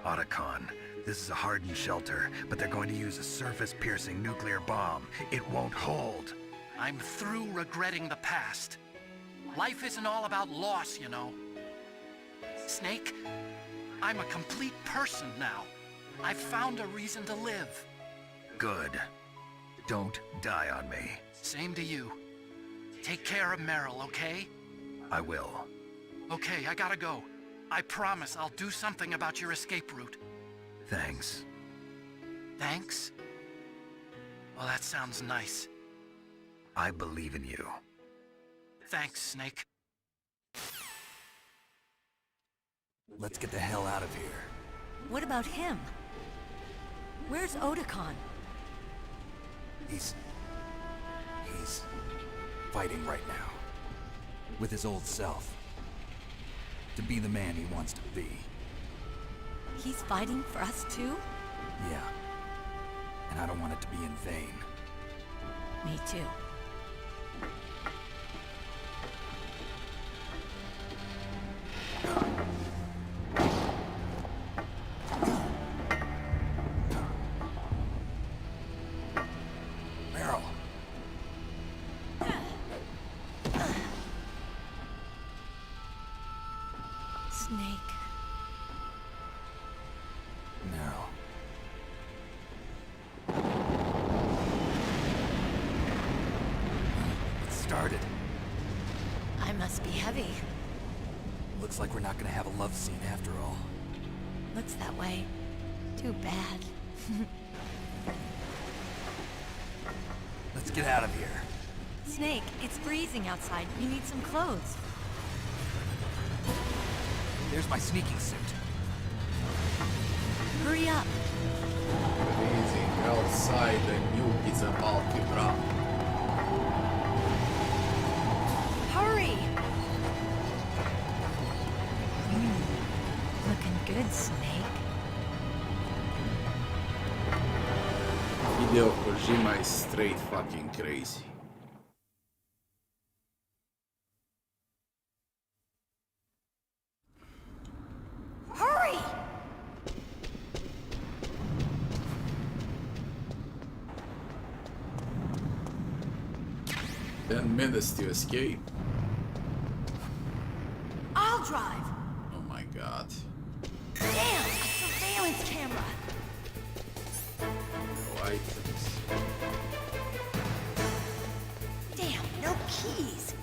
Otacon, this is a hardened shelter, but they're going to use a surface-piercing nuclear bomb. It won't hold. I'm through regretting the past. Life isn't all about loss, you know. Snake, I'm a complete person now. I've found a reason to live. Good. Don't die on me. Same to you. Take care of Meryl, okay? I will. Okay, I gotta go. I promise I'll do something about your escape route. Thanks. Thanks? Well, that sounds nice. I believe in you. Thanks, Snake. Let's get the hell out of here. What about him? Where's Otacon? He's fighting right now. With his old self. To be the man he wants to be. He's fighting for us too? Yeah. And I don't want it to be in vain. Me too. Meryl. Snake. Meryl. It started. I must be heavy. Looks like we're not gonna have a love scene after all. Looks that way. Too bad. Let's get out of here. Snake, it's freezing outside. You need some clothes. There's my sneaking suit. Hurry up. Freezing outside, the nuke is about to drop. Hurry! Looking good, Snake. Hideo Kojima is straight fucking crazy. minutes to escape. I'll drive. Oh my god. Damn, a surveillance camera. No items. Damn, no keys.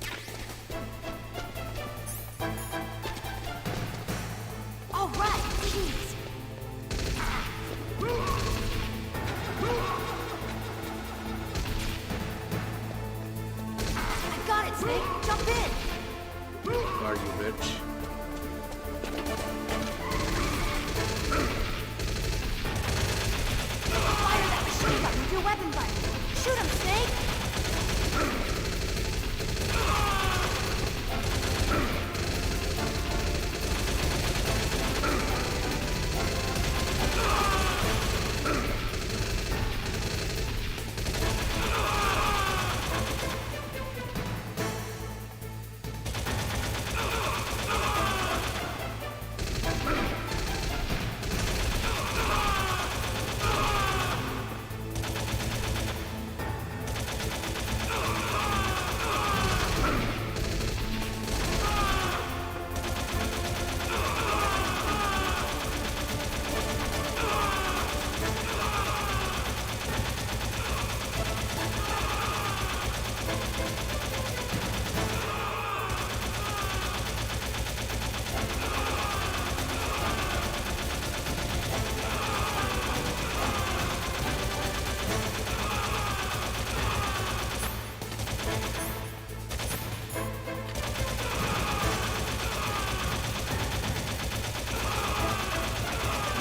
All right, keys. I got it, Snake. Jump in. Are you bitch? Fire that machine gun with your weapon button. Shoot him, Snake.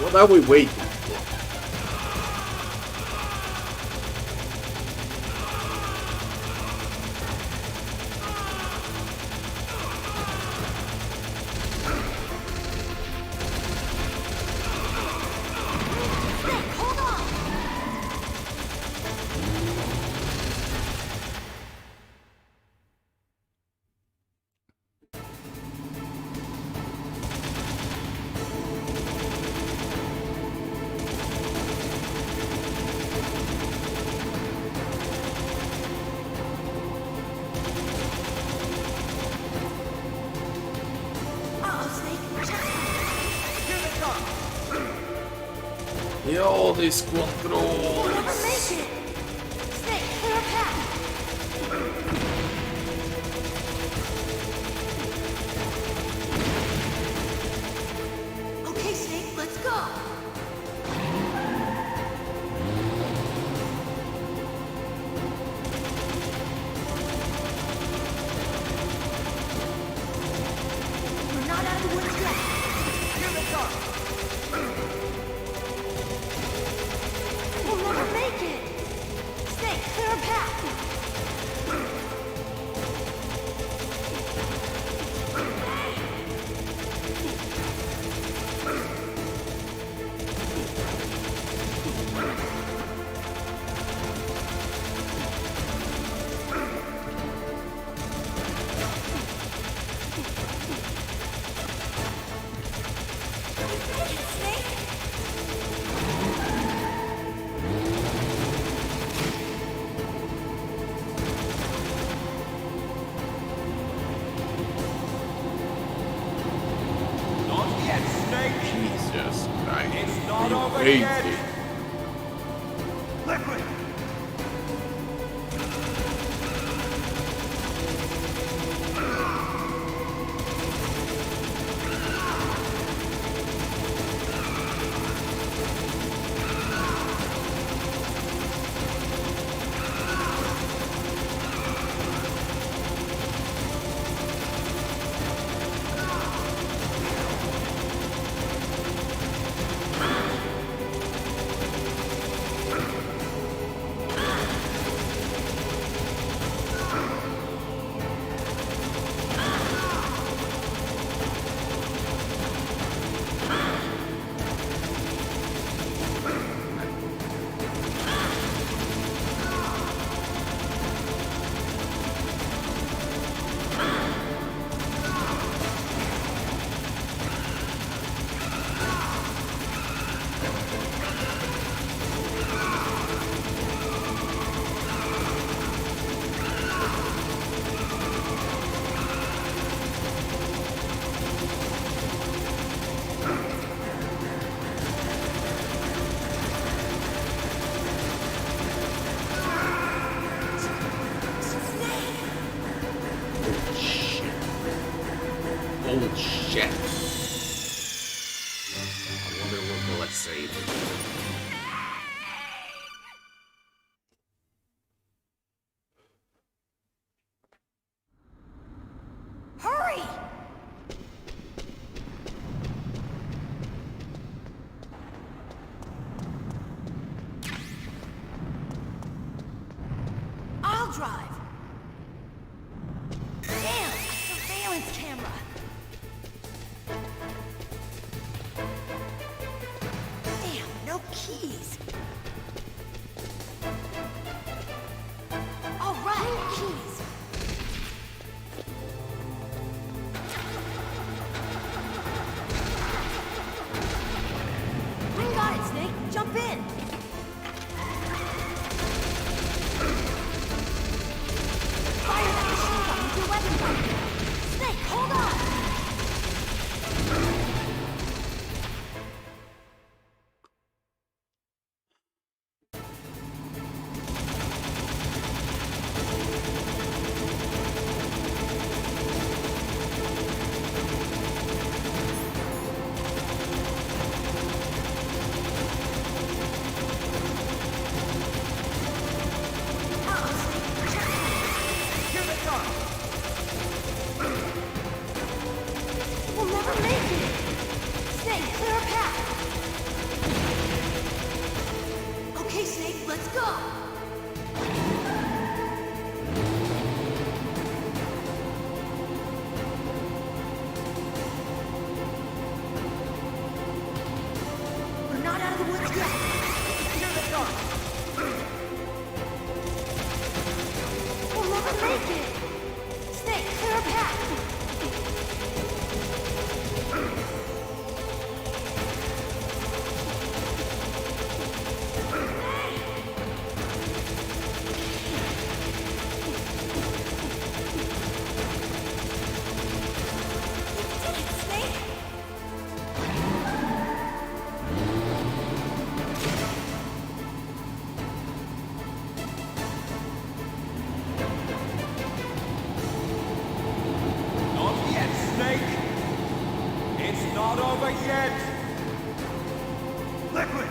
What are we waiting for? Yo, this control. Never make it. Snake, clear a path. Okay, Snake, let's go. We're not out of the woods yet. Here they come. We'll never make it. Snake, clear a path. Jesus Christ. It's not You over crazy. yet. Liquid. Oh shit. I wonder what will I save. Hurry! I'll drive. Damn, a surveillance camera. Damn, no keys. All right, keys. We got it, Snake. Jump in. Fire that machine gun with your weapon gun. Snake, hold on. We'll never make it! Snake, clear a path! Okay, Snake, let's go! We're not out of the woods yet! Here they come! We'll never make it! Snake, clear a path! Not yet, Snake! It's not over yet! Liquid!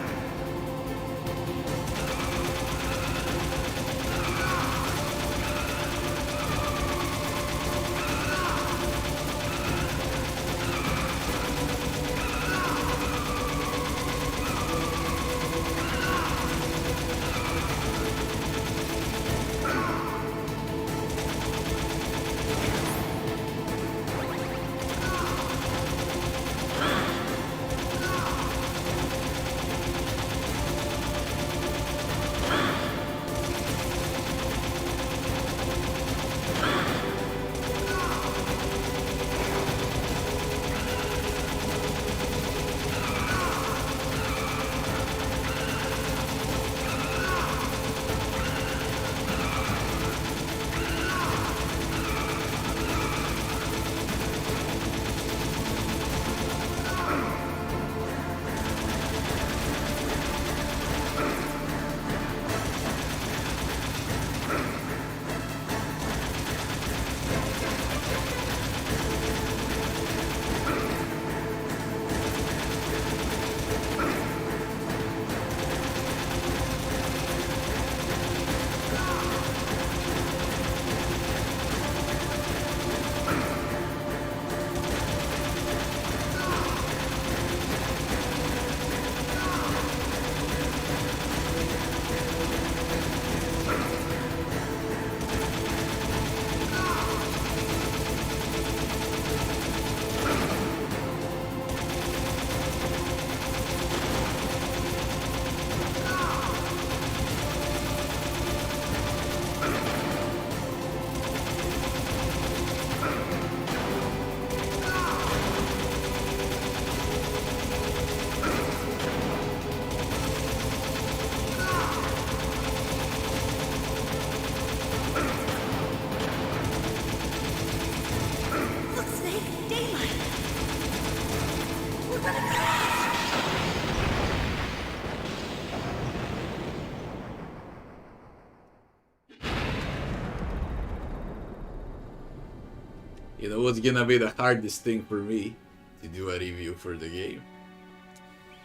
You know what's gonna be the hardest thing for me to do a review for the game?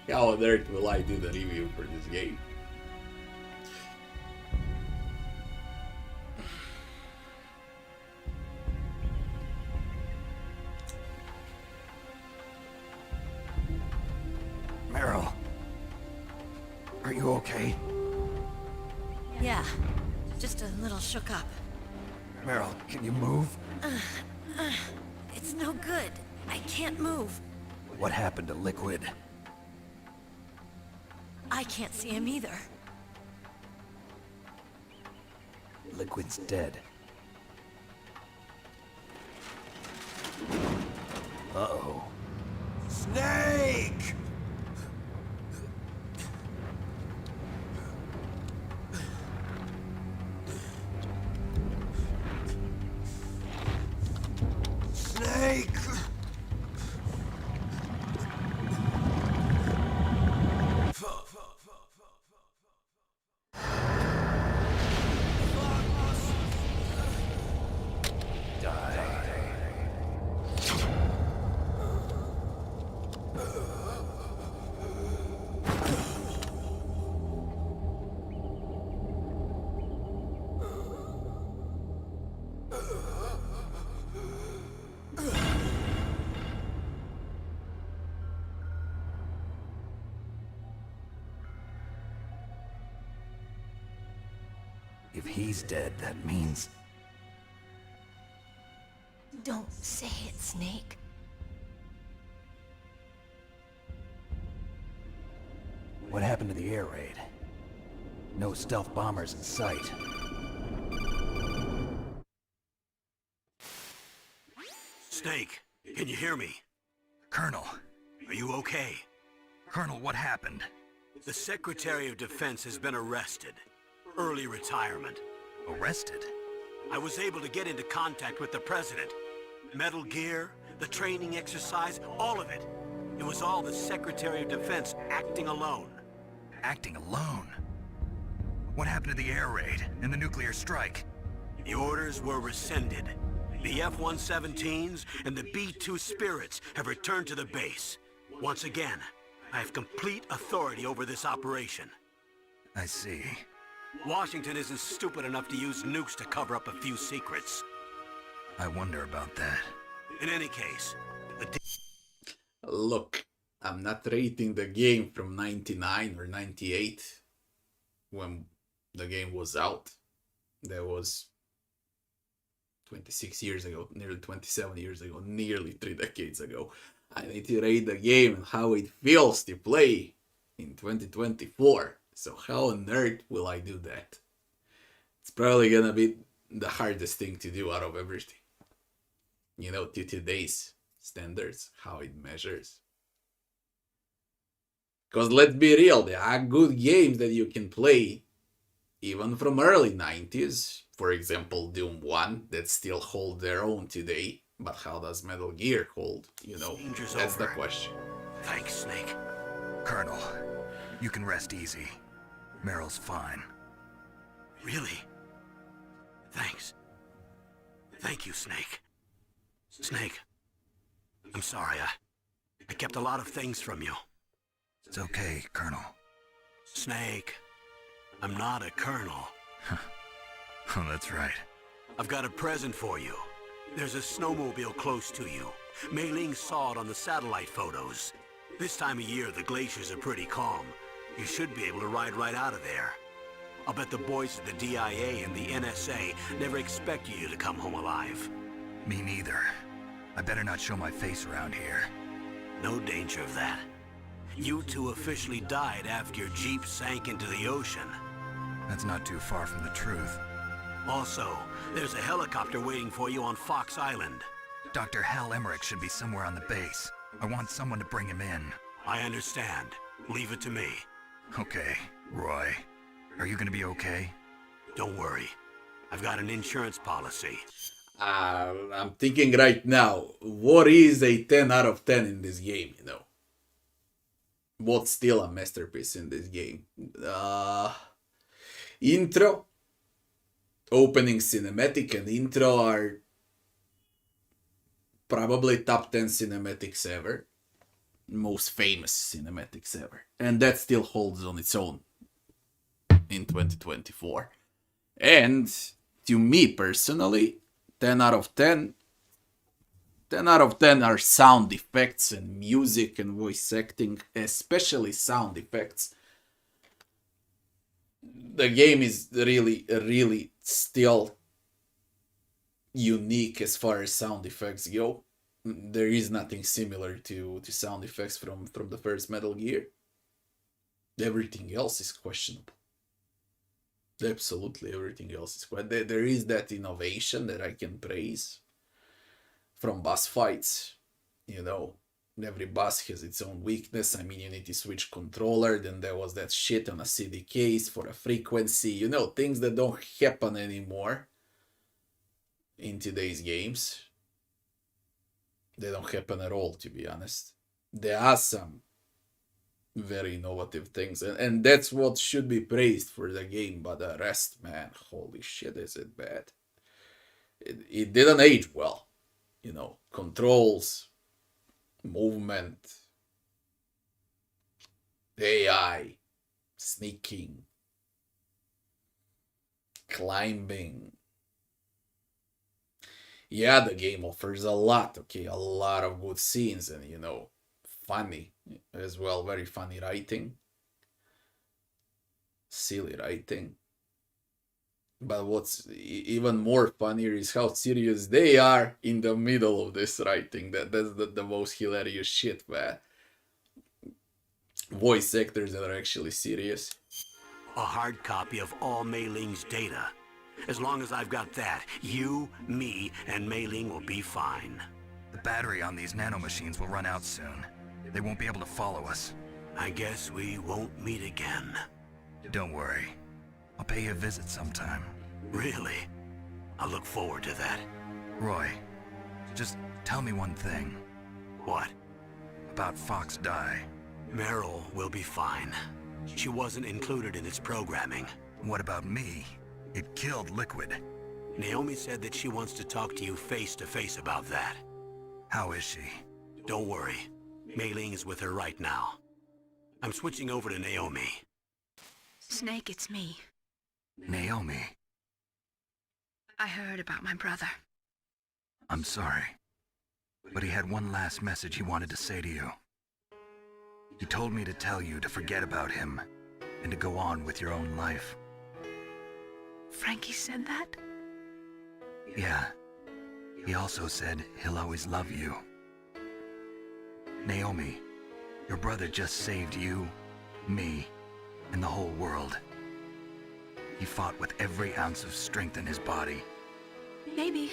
How on earth will I do the review for this game? Meryl, are you okay? Yeah, just a little shook up. Meryl, can you move? It's no good. I can't move. What happened to Liquid? I can't see him either. Liquid's dead. Uh-oh. Snake! Snake! If he's dead, that means... Don't say it, Snake. What happened to the air raid? No stealth bombers in sight. Snake, can you hear me? Colonel. Are you okay? Colonel, what happened? The Secretary of Defense has been arrested. Early retirement. Arrested? I was able to get into contact with the President. Metal Gear, the training exercise, all of it. It was all the Secretary of Defense acting alone. Acting alone? What happened to the air raid and the nuclear strike? The orders were rescinded. The F-117s and the B-2 Spirits have returned to the base. Once again, I have complete authority over this operation. I see. Washington isn't stupid enough to use nukes to cover up a few secrets. I wonder about that. In any case, Look, I'm not rating the game from 99 or 98 when the game was out. That was 26 years ago, nearly 27 years ago, nearly 3 decades ago. I need to rate the game and how it feels to play in 2024. So how on earth will I do that? It's probably gonna be the hardest thing to do out of everything. You know, to today's standards, how it measures. Because let's be real, there are good games that you can play even from early 90s. For example, Doom 1, that still hold their own today. But how does Metal Gear hold? You know, that's the question. Thanks, Snake. Colonel, you can rest easy. Meryl's fine. Really? Thanks. Thank you, Snake. Snake, I'm sorry. I kept a lot of things from you. It's okay, Colonel. Snake, I'm not a colonel. Oh, that's right. I've got a present for you. There's a snowmobile close to you. Mei Ling saw it on the satellite photos. This time of year, the glaciers are pretty calm. You should be able to ride right out of there. I'll bet the boys at the DIA and the NSA never expected you to come home alive. Me neither. I better not show my face around here. No danger of that. You two officially died after your Jeep sank into the ocean. That's not too far from the truth. Also, there's a helicopter waiting for you on Fox Island. Dr. Hal Emmerich should be somewhere on the base. I want someone to bring him in. I understand. Leave it to me. Okay, Roy. Are you gonna be okay? Don't worry. I've got an insurance policy. I'm thinking right now, what is a 10 out of 10 in this game, you know? What's still a masterpiece in this game? Intro, opening cinematic and intro are probably top 10 cinematics ever. Most famous cinematics ever. And that still holds on its own in 2024. And to me personally, 10 out of 10. 10 out of 10 are sound effects and music and voice acting, especially sound effects. The game is really still unique as far as sound effects go. There is nothing similar to sound effects from the first Metal Gear. Everything else is questionable. Absolutely everything else is questionable. There is that innovation that I can praise from boss fights. You know, every boss has its own weakness. I mean, you need to switch controller. Then there was that shit on a CD case for a frequency. You know, things that don't happen anymore in today's games. They don't happen at all, to be honest. There are some very innovative things, and that's what should be praised for the game. But the rest, man, holy shit, is it bad. It didn't age well. You know, controls, movement, AI, sneaking, climbing. Yeah, the game offers a lot, okay, a lot of good scenes and, you know, funny as well, very funny writing, silly writing. But what's even more funnier is how serious they are in the middle of this writing. That's the most hilarious shit, man. Voice actors that are actually serious. A hard copy of all Mei Ling's data. As long as I've got that, you, me, and Mei Ling will be fine. The battery on these nanomachines will run out soon. They won't be able to follow us. I guess we won't meet again. Don't worry. I'll pay you a visit sometime. Really? I look forward to that. Roy, just tell me one thing. What? About Fox Die. Meryl will be fine. She wasn't included in its programming. What about me? It killed Liquid. Naomi said that she wants to talk to you face to face about that. How is she? Don't worry. Mei Ling is with her right now. I'm switching over to Naomi. Snake, it's me. Naomi. I heard about my brother. I'm sorry. But he had one last message he wanted to say to you. He told me to tell you to forget about him and to go on with your own life. Frankie said that? Yeah. He also said he'll always love you. Naomi, your brother just saved you, me, and the whole world. He fought with every ounce of strength in his body. Maybe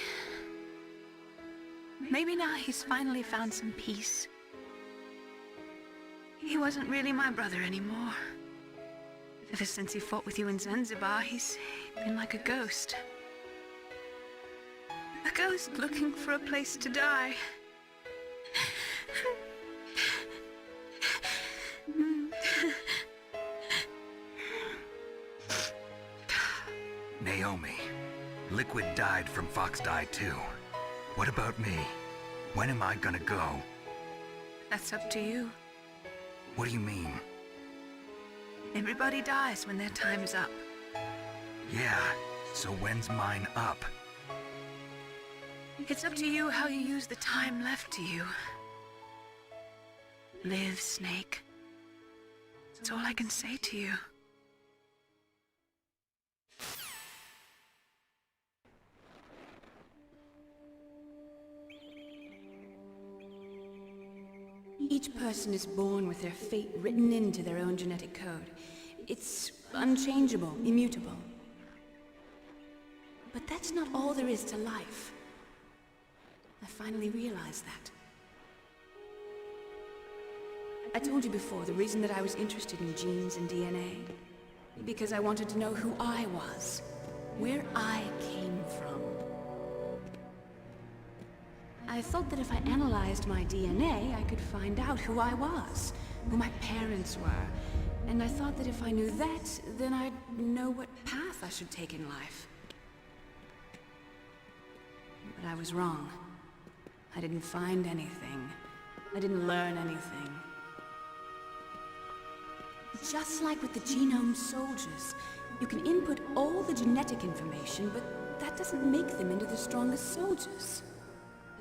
now he's finally found some peace. He wasn't really my brother anymore. Ever since he fought with you in Zanzibar, he's been like a ghost. A ghost looking for a place to die. Naomi, Liquid died from Fox Die too. What about me? When am I gonna go? That's up to you. What do you mean? Everybody dies when their time's up. Yeah, so when's mine up? It's up to you how you use the time left to you. Live, Snake. That's all I can say to you. Each person is born with their fate written into their own genetic code. It's unchangeable, immutable. But that's not all there is to life. I finally realized that. I told you before the reason that I was interested in genes and DNA. Because I wanted to know who I was, where I came from. I thought that if I analyzed my DNA, I could find out who I was, who my parents were. And I thought that if I knew that, then I'd know what path I should take in life. But I was wrong. I didn't find anything. I didn't learn anything. Just like with the genome soldiers, you can input all the genetic information, but that doesn't make them into the strongest soldiers.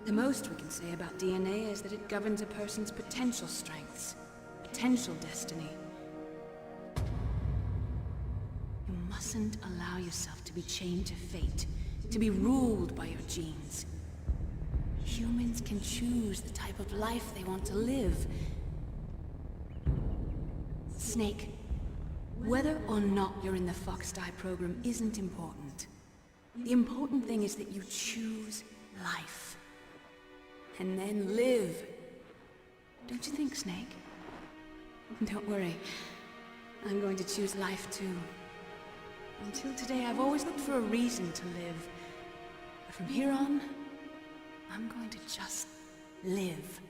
The most we can say about DNA is that it governs a person's potential strengths, potential destiny. You mustn't allow yourself to be chained to fate, to be ruled by your genes. Humans can choose the type of life they want to live. Snake, whether or not you're in the Fox-Die program isn't important. The important thing is that you choose life. And then live. Don't you think, Snake? Don't worry. I'm going to choose life too. Until today, I've always looked for a reason to live. But from here on, I'm going to just live.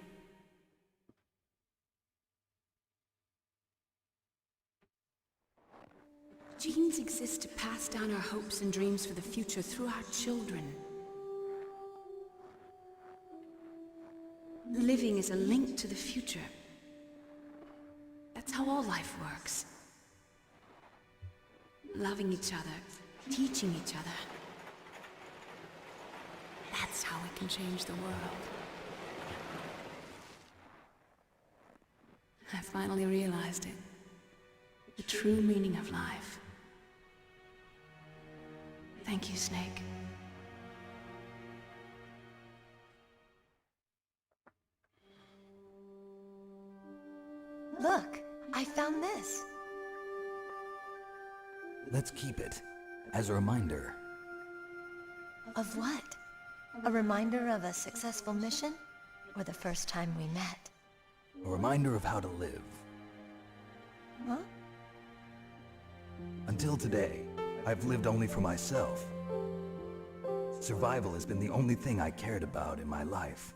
Genes exist to pass down our hopes and dreams for the future through our children. Living is a link to the future. That's how all life works. Loving each other, teaching each other. That's how we can change the world. I finally realized it. The true meaning of life. Thank you, Snake. Look, I found this. Let's keep it as a reminder. Of what? A reminder of a successful mission? Or the first time we met? A reminder of how to live. Huh? Until today, I've lived only for myself. Survival has been the only thing I cared about in my life.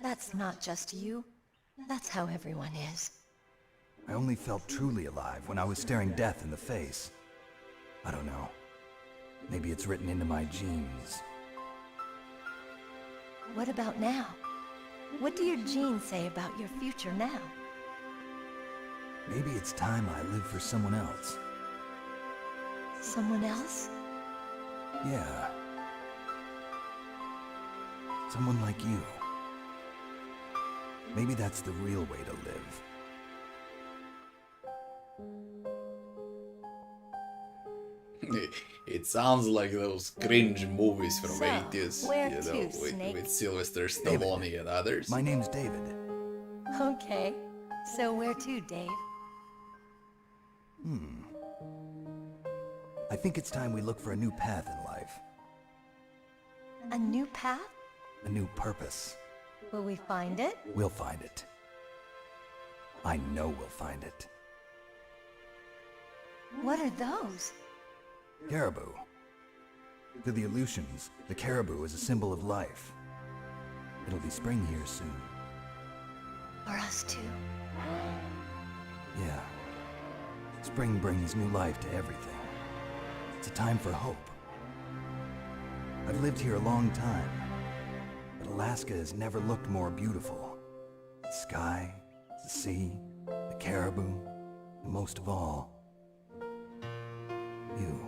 That's not just you. That's how everyone is. I only felt truly alive when I was staring death in the face. I don't know. Maybe it's written into my genes. What about now? What do your genes say about your future now? Maybe it's time I live for someone else. Someone else? Yeah. Someone like you. Maybe that's the real way to live. It sounds like those cringe movies from So, 80s, where you to, know, Snake? with Sylvester Stallone and others. My name's David. Okay. So where to, Dave? I think it's time we look for a new path in life. A new path? A new purpose. Will we find it? We'll find it. I know we'll find it. What are those? Caribou. To the Aleutians, the caribou is a symbol of life. It'll be spring here soon. For us too. Yeah. Spring brings new life to everything. It's a time for hope. I've lived here a long time, but Alaska has never looked more beautiful. The sky, the sea, the caribou, and most of all, you.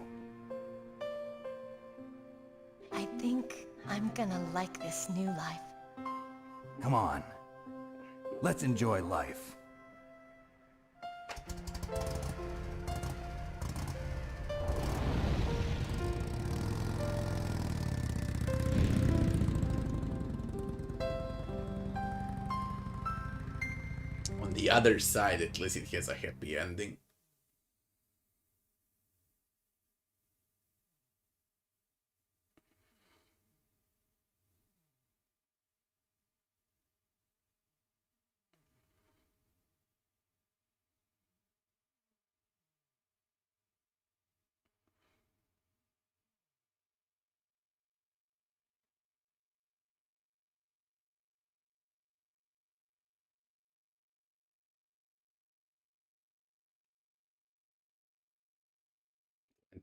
I think I'm gonna like this new life. Come on. Let's enjoy life. On the other side, at least it has a happy ending.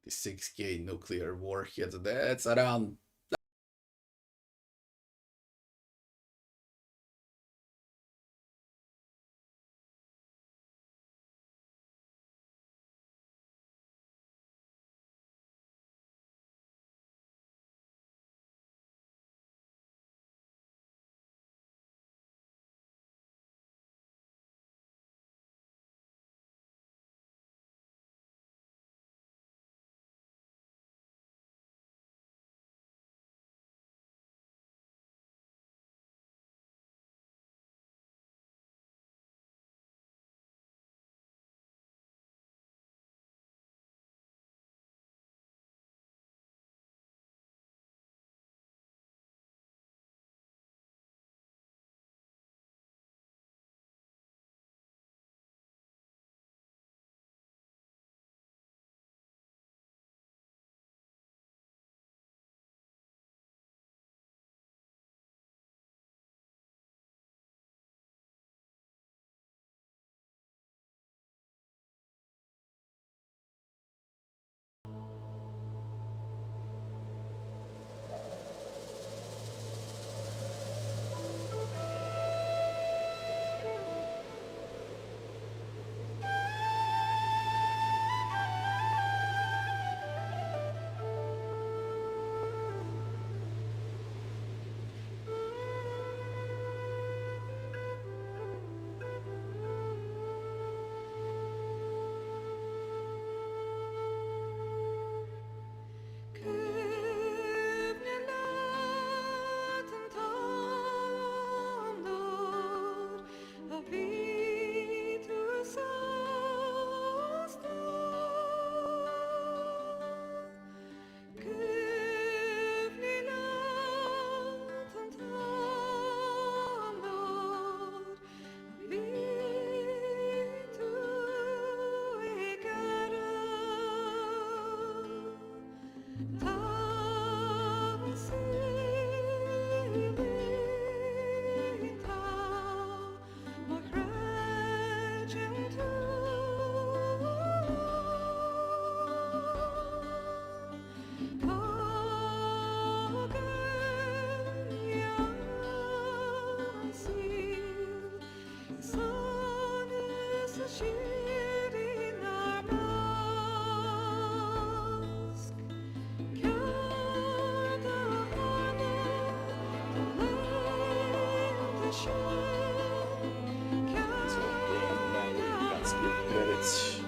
The 6K nuclear warheads, that's around So again, man, we can't skip credits.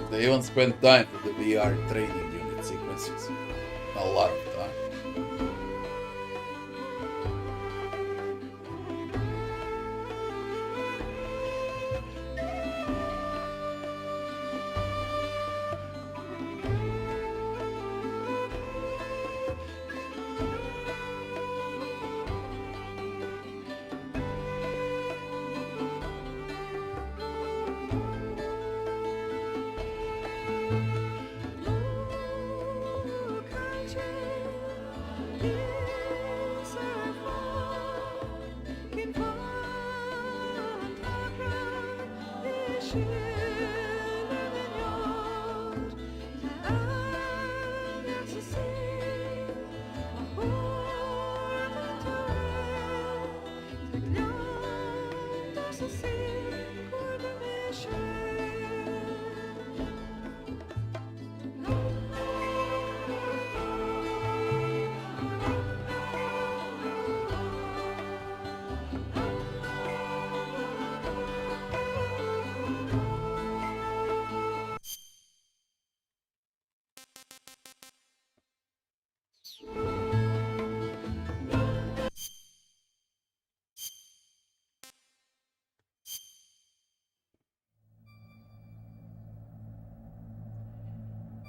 They even spent time for the VR training unit sequences. A lot of time.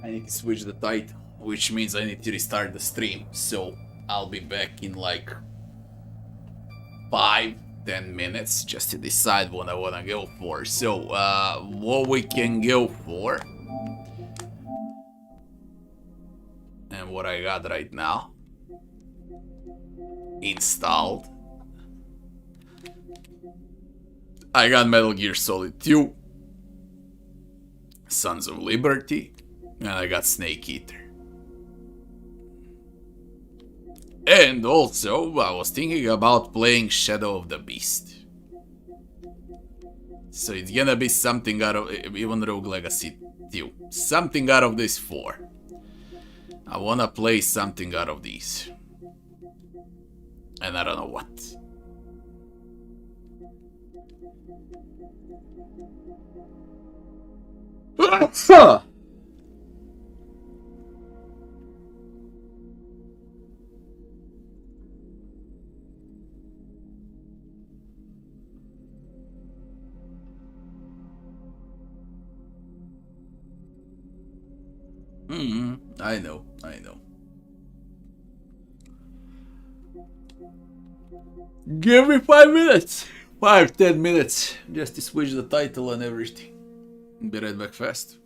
I need to switch the title, which means I need to restart the stream. So I'll be back in like 5-10 minutes just to decide what I wanna go for. So what we can go for and what I got right now installed. I got Metal Gear Solid 2, Sons of Liberty, and I got Snake Eater. And also, I was thinking about playing Shadow of the Beast. So it's gonna be something out of, even Rogue Legacy 2, something out of these 4. I wanna play something out of these. And I don't know what. I know. Give me 5 minutes! 5-10 minutes just to switch the title and everything. Be right back fast.